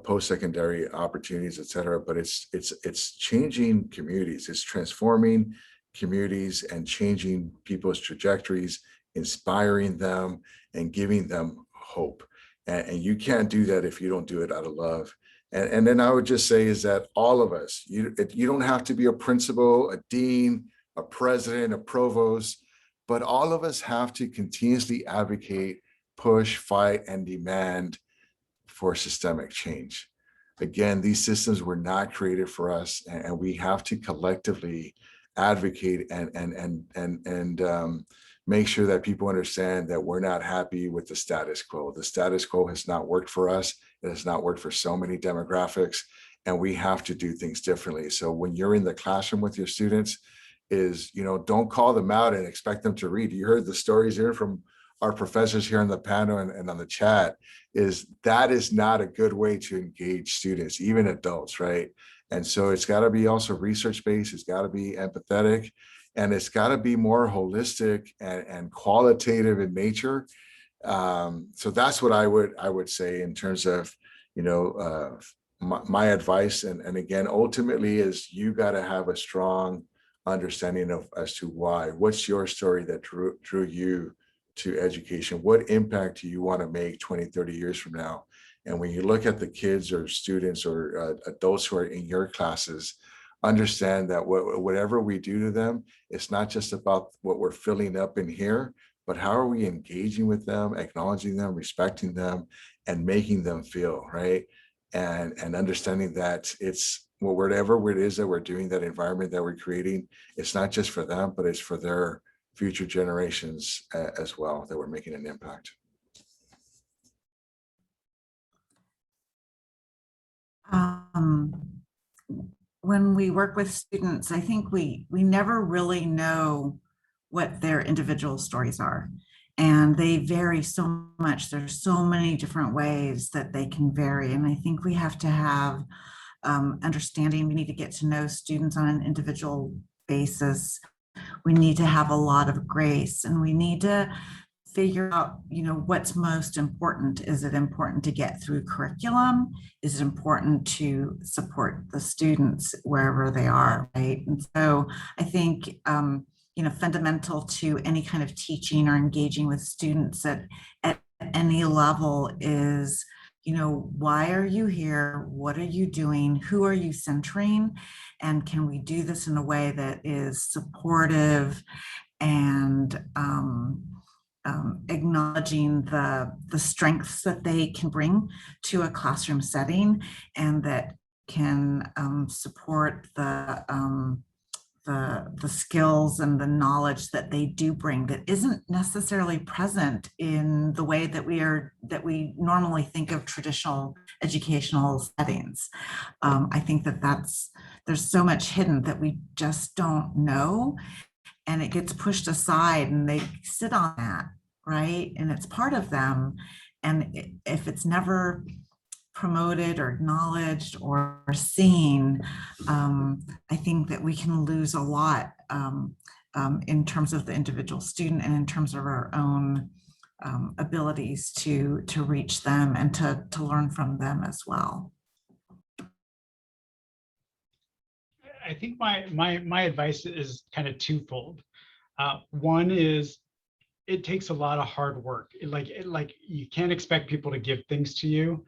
post-secondary opportunities, et cetera, but it's changing communities. It's transforming communities and changing people's trajectories, inspiring them and giving them hope. And you can't do that if you don't do it out of love. And then I would just say is that all of us, you don't have to be a principal, a dean, a president, a provost, but all of us have to continuously advocate, push, fight, and demand for systemic change. Again, these systems were not created for us, and we have to collectively advocate and make sure that people understand that we're not happy with the status quo. The status quo has not worked for us. It has not worked for so many demographics, and we have to do things differently. So when you're in the classroom with your students, don't call them out and expect them to read. You heard the stories here from our professors here on the panel and on the chat. That is not a good way to engage students, even adults, right? And so it's got to be also research-based. It's got to be empathetic, and it's got to be more holistic and qualitative in nature. So that's what I would say in terms of, my advice. And again, ultimately is you got to have a strong understanding of as to why. What's your story that drew you to education? What impact do you want to make 20, 30 years from now? And when you look at the kids or students or adults who are in your classes, understand that whatever we do to them, it's not just about what we're filling up in here, but how are we engaging with them, acknowledging them, respecting them, and making them feel, right? And understanding that it's whatever it is that we're doing, that environment that we're creating, it's not just for them, but it's for their future generations as well, that we're making an impact. When we work with students, I think we never really know what their individual stories are, and they vary so much. There's so many different ways that they can vary, and I think we have to have understanding. We need to get to know students on an individual basis. We need to have a lot of grace, and we need to figure out, what's most important. Is it important to get through curriculum? Is it important to support the students wherever they are, right? And so I think, fundamental to any kind of teaching or engaging with students at any level is, why are you here? What are you doing? Who are you centering? And can we do this in a way that is supportive and acknowledging the strengths that they can bring to a classroom setting, and that can support the skills and the knowledge that they do bring that isn't necessarily present in the way that we normally think of traditional educational settings. I think there's so much hidden that we just don't know, and it gets pushed aside, and they sit on that, right? And it's part of them. And if it's never promoted or acknowledged or seen, I think that we can lose a lot in terms of the individual student and in terms of our own abilities to reach them and to learn from them as well. I think my advice is kind of twofold. One is it takes a lot of hard work. Like you can't expect people to give things to you.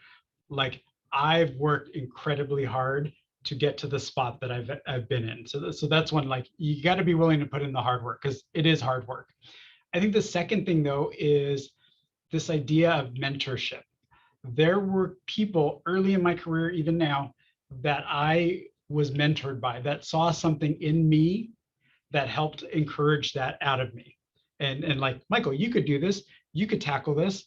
Like I've worked incredibly hard to get to the spot that I've been in. So that's one. Like you got to be willing to put in the hard work, because it is hard work. I think the second thing though is this idea of mentorship. There were people early in my career, even now, that I was mentored by, that saw something in me that helped encourage that out of me. And like, Michael, you could do this, you could tackle this.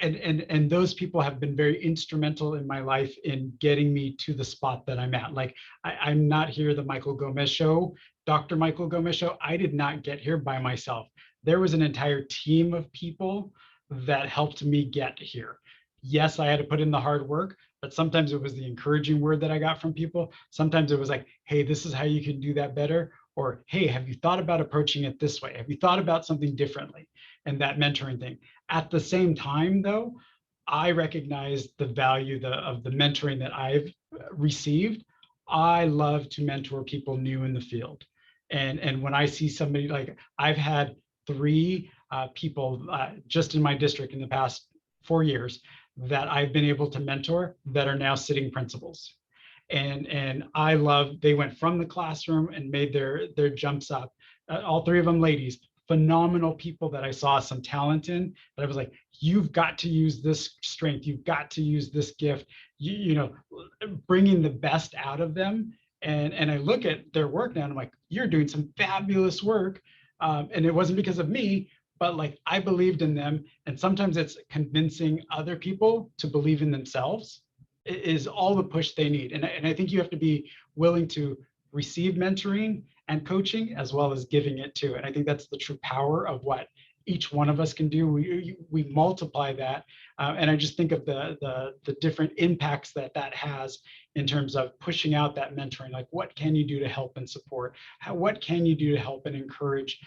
And those people have been very instrumental in my life in getting me to the spot that I'm at. Like I'm not here the Michael Gomez show, Dr. Michael Gomez show. I did not get here by myself. There was an entire team of people that helped me get here. Yes, I had to put in the hard work, but sometimes it was the encouraging word that I got from people. Sometimes it was like, hey, this is how you can do that better. Or, hey, have you thought about approaching it this way? Have you thought about something differently? And that mentoring thing. At the same time, though, I recognize the value of the mentoring that I've received. I love to mentor people new in the field. And when I see somebody, like I've had 3 people just in my district in the past 4 years that I've been able to mentor that are now sitting principals. And I love, they went from the classroom and made their jumps up. All three of them ladies, phenomenal people that I saw some talent in, that I was like, you've got to use this strength, you've got to use this gift, you know, bringing the best out of them. And I look at their work now and I'm like, you're doing some fabulous work. And it wasn't because of me, but like I believed in them. And sometimes it's convincing other people to believe in themselves is all the push they need. And I think you have to be willing to receive mentoring and coaching as well as giving it too. And I think that's the true power of what each one of us can do. We multiply that. And I just think of the different impacts that has in terms of pushing out that mentoring. Like, what can you do to help and support? What can you do to help and encourage?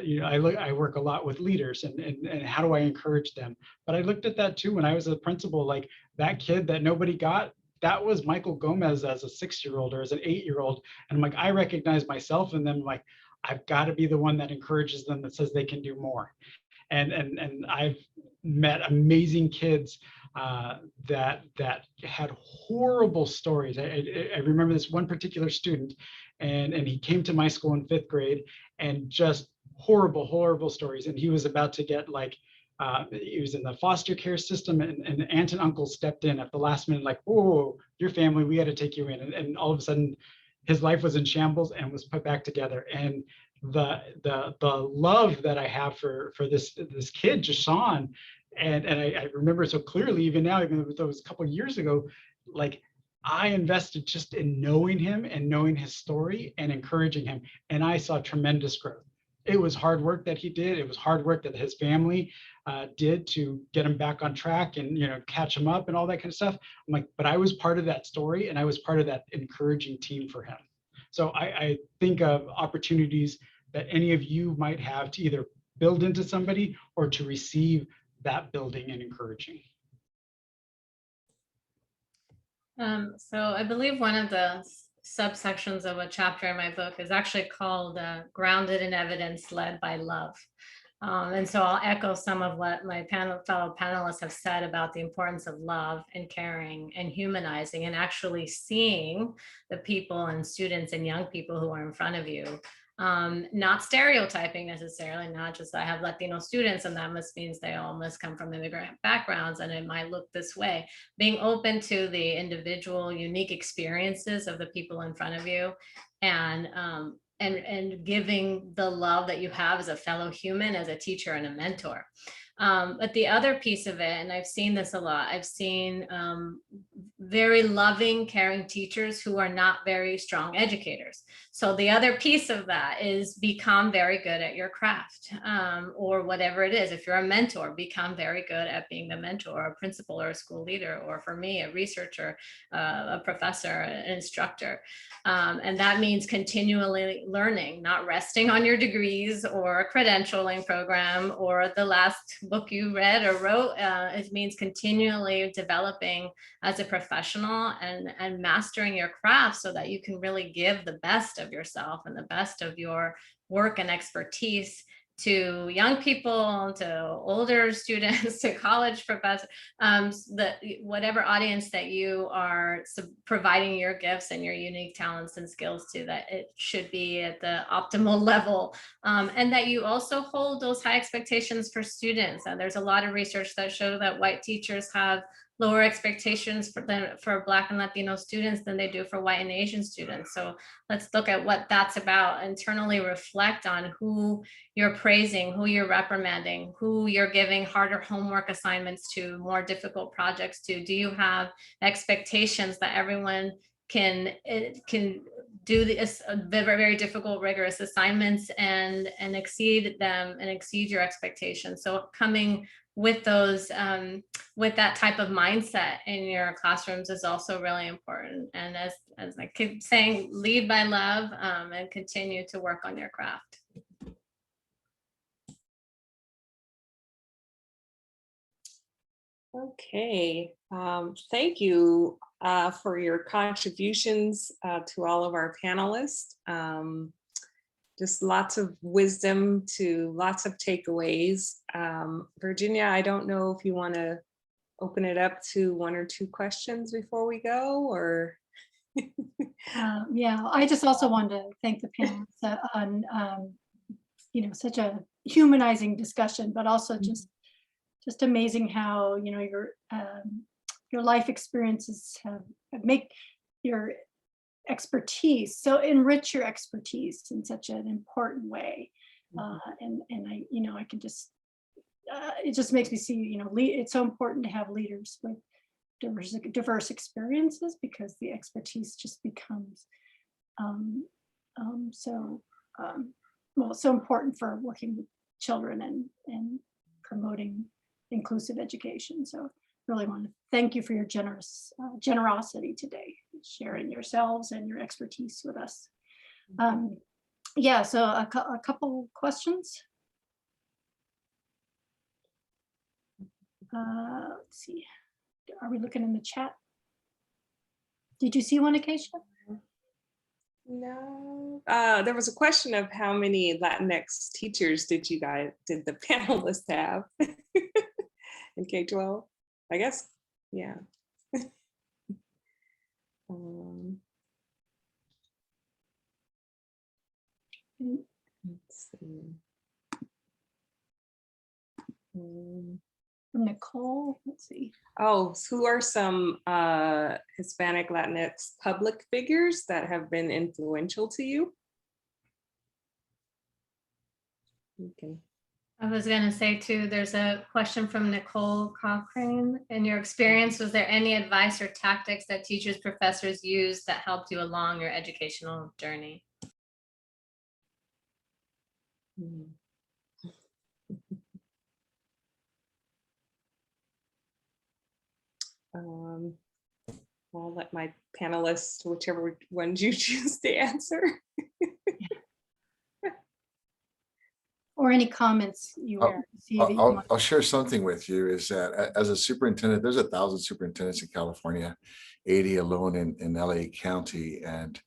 You know, I work a lot with leaders and how do I encourage them? But I looked at that too when I was a principal, like that kid that nobody got, that was Michael Gomez as a 6-year-old or as an 8-year-old. And I'm like, I recognize myself in them. Like, I've got to be the one that encourages them, that says they can do more. And I've met amazing kids that had horrible stories. I remember this one particular student, and he came to my school in 5th grade, and just horrible stories. And he was about to get like, he was in the foster care system, and aunt and uncle stepped in at the last minute, like, oh, your family, we got to take you in. And all of a sudden, his life was in shambles and was put back together. And the love that I have for this kid, Jashawn, and I remember so clearly, even now, even though it was a couple of years ago, like I invested just in knowing him and knowing his story and encouraging him. And I saw tremendous growth. It was hard work that he did. It was hard work that his family did to get him back on track and, you know, catch him up and all that kind of stuff. I'm like, but I was part of that story, and I was part of that encouraging team for him. So I think of opportunities that any of you might have to either build into somebody or to receive that building and encouraging. So I believe one of the subsections of a chapter in my book is actually called Grounded in Evidence, Led by Love. And so I'll echo some of what my fellow panelists have said about the importance of love and caring and humanizing and actually seeing the people and students and young people who are in front of you. Not stereotyping necessarily, not just I have Latino students and that means they all must come from immigrant backgrounds and it might look this way. Being open to the individual unique experiences of the people in front of you, and giving the love that you have as a fellow human, as a teacher and a mentor. But the other piece of it, and I've seen this a lot, I've seen very loving, caring teachers who are not very strong educators. So the other piece of that is become very good at your craft, or whatever it is. If you're a mentor, become very good at being the mentor, or a principal or a school leader, or for me, a researcher, a professor, an instructor. And that means continually learning, not resting on your degrees or a credentialing program or the last book you read or wrote. It means continually developing as a professional and mastering your craft so that you can really give the best of yourself and the best of your work and expertise to young people, to older students, to college professors, whatever audience that you are providing your gifts and your unique talents and skills to, that it should be at the optimal level. And that you also hold those high expectations for students. And there's a lot of research that show that white teachers have lower expectations for Black and Latino students than they do for white and Asian students. So let's look at what that's about, internally reflect on who you're praising, who you're reprimanding, who you're giving harder homework assignments to, more difficult projects to. Do you have expectations that everyone can do this very, very difficult, rigorous assignments and exceed them and exceed your expectations? So coming with those, with that type of mindset in your classrooms is also really important. And as I keep saying, lead by love, and continue to work on your craft. Okay, thank you for your contributions to all of our panelists. Just lots of wisdom to lots of takeaways. Virginia, I don't know if you want to open it up to 1 or 2 questions before we go, or? Yeah, I just also wanted to thank the panelists on, such a humanizing discussion, but also just amazing how, your life experiences have make your expertise, so enrich your expertise in such an important way. And I can just, it just makes me see, it's so important to have leaders with diverse experiences, because the expertise just becomes so important for working with children and promoting inclusive education. So really want to thank you for your generosity today, sharing yourselves and your expertise with us. Yeah, so a couple questions. Let's see. Are we looking in the chat? Did you see one, Acacia? No. There was a question of how many Latinx teachers did the panelists have in K-12? I guess, yeah. Let's see. Nicole, let's see. Oh, so who are some Hispanic Latinx public figures that have been influential to you? Okay. I was going to say too, there's a question from Nicole Cochrane. In your experience, was there any advice or tactics that teachers, professors used that helped you along your educational journey? I'll let my panelists, whichever ones you choose to answer. Or any comments you see that you want. I'll share something with you, is that as a superintendent, there's 1,000 superintendents in California, 80 alone in LA County. And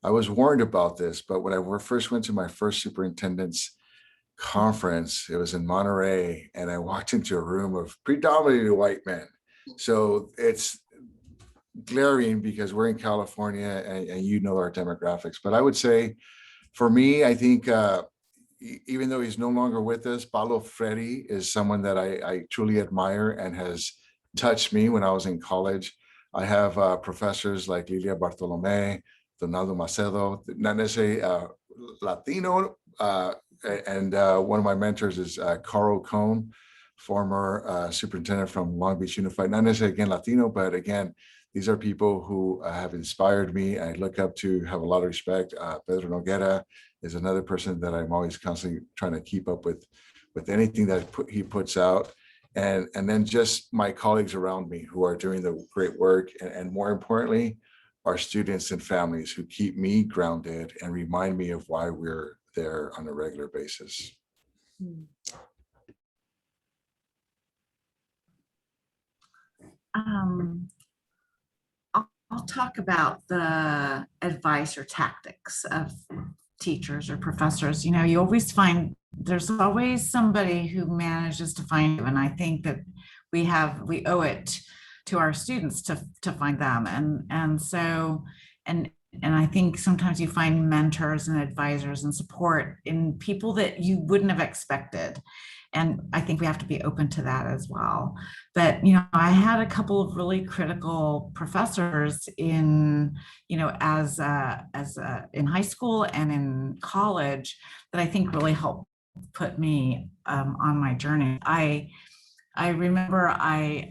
I was warned about this, but when I first went to my first superintendent's conference, it was in Monterey, and I walked into a room of predominantly white men. So it's glaring because we're in California and our demographics. But I would say, for me, I think, even though he's no longer with us, Paulo Freire is someone that I truly admire and has touched me when I was in college. I have professors like Lilia Bartolome, Donaldo Macedo, not necessarily Latino, and one of my mentors is Carl Cohn, former superintendent from Long Beach Unified, not necessarily again Latino, but again, these are people who have inspired me. I look up to, have a lot of respect. Pedro Nagera is another person that I'm always constantly trying to keep up with anything that he puts out. And then just my colleagues around me who are doing the great work. And more importantly, our students and families who keep me grounded and remind me of why we're there on a regular basis. I'll talk about the advice or tactics of teachers or professors. You always find there's always somebody who manages to find them, and I think that we owe it to our students to find them. And I think sometimes you find mentors and advisors and support in people that you wouldn't have expected. And I think we have to be open to that as well. But, I had a couple of really critical professors in high school and in college that I think really helped put me on my journey. I remember I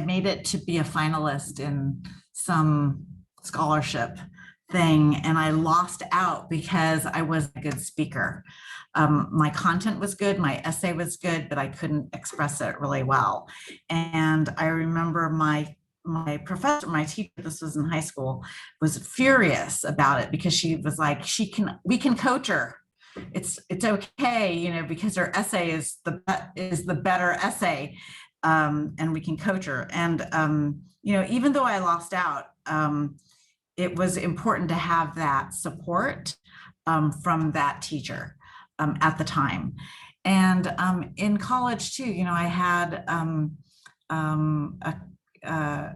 made it to be a finalist in some scholarship thing, and I lost out because I wasn't a good speaker. My content was good, my essay was good, but I couldn't express it really well. And I remember my professor, my teacher, this was in high school, was furious about it because she was like, we can coach her. It's okay, because her essay is the better essay, and we can coach her. And even though I lost out, it was important to have that support from that teacher at the time. And in college too, I had a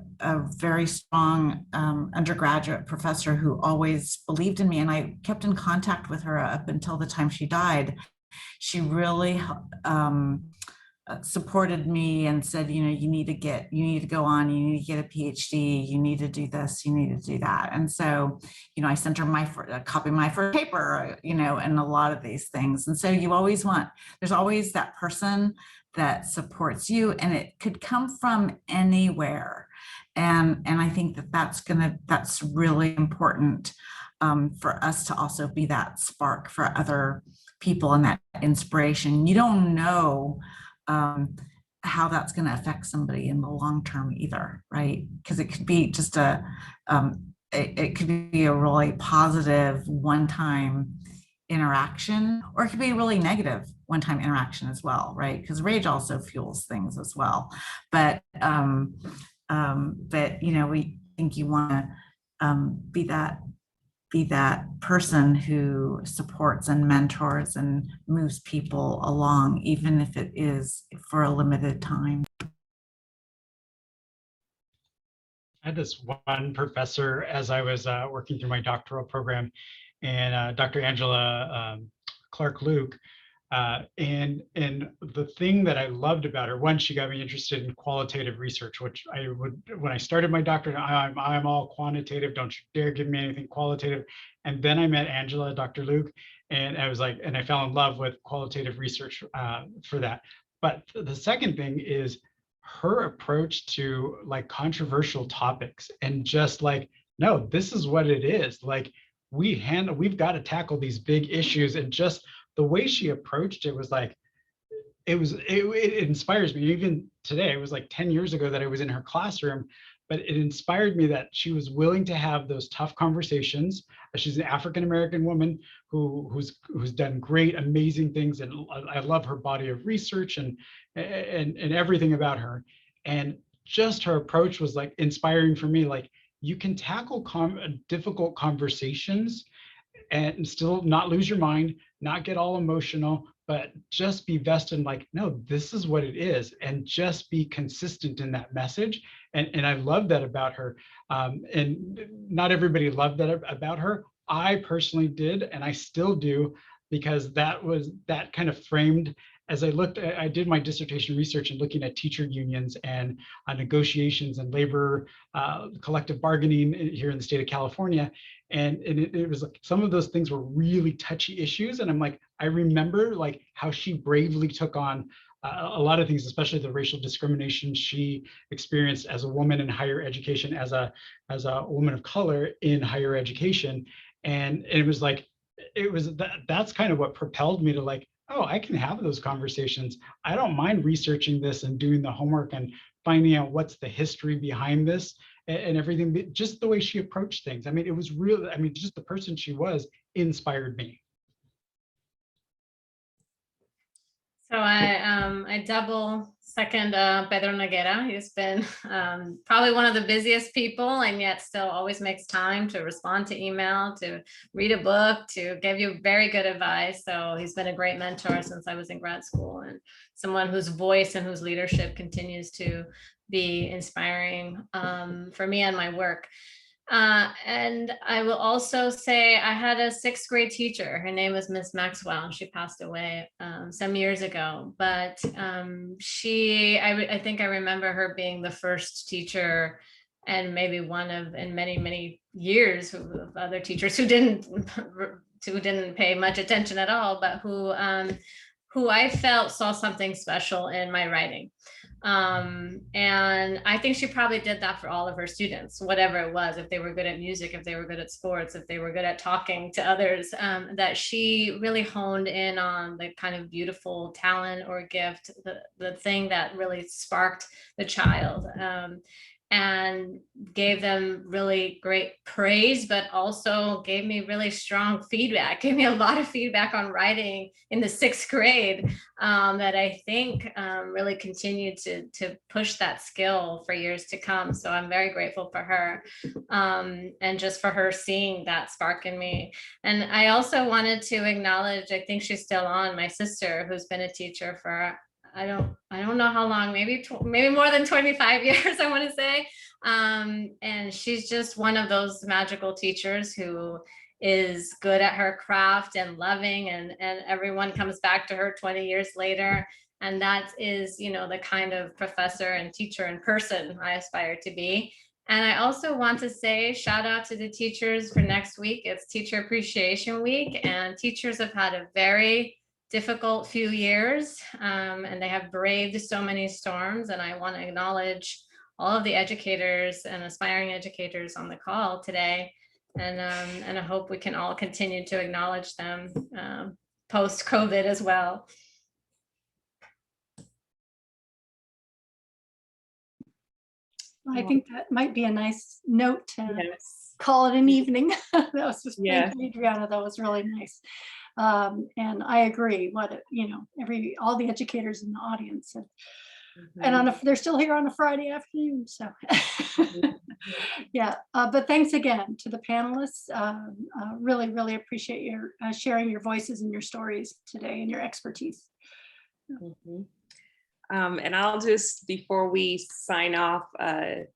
very strong undergraduate professor who always believed in me, and I kept in contact with her up until the time she died. She really supported me and said, you know, you need to go on, you need to get a PhD, you need to do this, you need to do that. And so, you know, I sent her a copy of my first paper, you know, and a lot of these things. And so there's always that person that supports you, and it could come from anywhere. And I think that's really important for us to also be that spark for other people and that inspiration. You don't know how that's going to affect somebody in the long term either, right? Because it could be just it could be a really positive one-time interaction, or it could be a really negative one-time interaction as well, right? Because rage also fuels things as well. But you know, we think you want to be that person who supports and mentors and moves people along, even if it is for a limited time. I had this one professor as I was working through my doctoral program, and Dr. Angela Clark-Luke. And the thing that I loved about her, one, she got me interested in qualitative research, which when I started my doctorate, I'm all quantitative, don't you dare give me anything qualitative. And then I met Angela, Dr. Luke, and I was like, and I fell in love with qualitative research for that. But the second thing is her approach to like controversial topics, and just like, no, this is what it is. Like we've got to tackle these big issues, and just the way she approached it was like, it inspires me. Even today, it was like 10 years ago that I was in her classroom, but it inspired me that she was willing to have those tough conversations. She's an African-American woman who's done great, amazing things. And I love her body of research and everything about her. And just her approach was like inspiring for me. Like, you can tackle difficult conversations and still not lose your mind, not get all emotional, but just be vested in like, no, this is what it is, and just be consistent in that message. And I love that about her. And not everybody loved that about her. I personally did, and I still do, because that kind of framed, as I did my dissertation research and looking at teacher unions and negotiations and labor collective bargaining here in the state of California. And it was like, some of those things were really touchy issues. And I'm like, I remember like how she bravely took on a lot of things, especially the racial discrimination she experienced as a woman in higher education, as a woman of color in higher education. And it was like, that's kind of what propelled me to like, oh, I can have those conversations. I don't mind researching this and doing the homework and finding out what's the history behind this and everything. Just the way she approached things. I mean, it was real. I mean, just the person she was inspired me. So I double second Pedro Nagera. He's been probably one of the busiest people, and yet still always makes time to respond to email, to read a book, to give you very good advice. So he's been a great mentor since I was in grad school, and someone whose voice and whose leadership continues to be inspiring for me and my work. And I will also say I had a 6th grade teacher. Her name was Miss Maxwell, and she passed away some years ago. But I think I remember her being the first teacher, and maybe one of in many, many years of other teachers who didn't pay much attention at all, but who I felt saw something special in my writing. And I think she probably did that for all of her students, whatever it was, if they were good at music, if they were good at sports, if they were good at talking to others, that she really honed in on the kind of beautiful talent or gift, the thing that really sparked the child. And gave them really great praise, but also gave me really strong feedback, gave me a lot of feedback on writing in the 6th grade that I think really continued to push that skill for years to come. So I'm very grateful for her and just for her seeing that spark in me. And I also wanted to acknowledge, I think she's still on, my sister, who's been a teacher for I don't know how long, maybe more than 25 years, I want to say. And she's just one of those magical teachers who is good at her craft and loving, and everyone comes back to her 20 years later. And that is, you know, the kind of professor and teacher and person I aspire to be. And I also want to say shout out to the teachers for next week. It's Teacher Appreciation Week, and teachers have had a very difficult few years, and they have braved so many storms. And I want to acknowledge all of the educators and aspiring educators on the call today. And I hope we can all continue to acknowledge them post-COVID as well. I think that might be a nice note to Yes. call it an evening. That was just, Yes. thank you, Adriana. That was really nice. And I agree. All the educators in the audience, and they're still here on a Friday afternoon. So yeah, but thanks again to the panelists. Really, really appreciate your sharing your voices and your stories today and your expertise. And I'll just, before we sign off,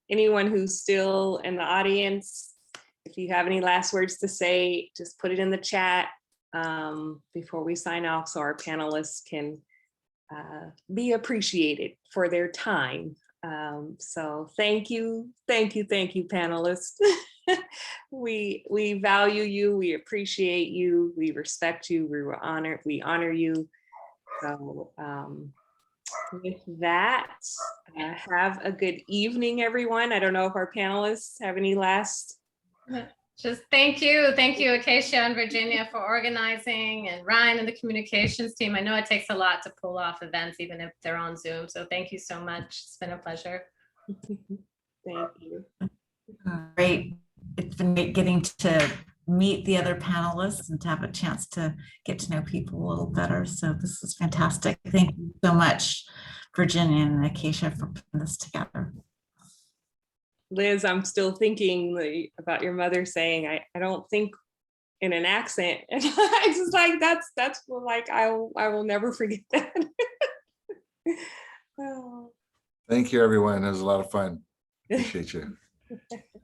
anyone who's still in the audience, if you have any last words to say, just put it in the chat before we sign off, so our panelists can be appreciated for their time. So thank you, panelists. We value you, we appreciate you, we respect you, we honor you. So with that, have a good evening, everyone. I don't know if our panelists have any last. Just thank you, Acacia and Virginia, for organizing, and Ryan and the communications team. I know it takes a lot to pull off events, even if they're on Zoom. So thank you so much. It's been a pleasure. Thank you. Great. It's been great getting to meet the other panelists and to have a chance to get to know people a little better. So this is fantastic. Thank you so much, Virginia and Acacia, for putting this together. Liz, I'm still thinking about your mother saying, I don't think in an accent. And it's just like, that's like, I will never forget that. Oh. Thank you, everyone. It was a lot of fun. Appreciate you.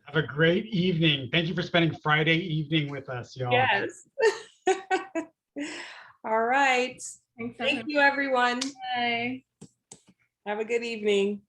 Have a great evening. Thank you for spending Friday evening with us, y'all. Yes. All right. Thanks, Thank you, everyone. Bye. Have a good evening.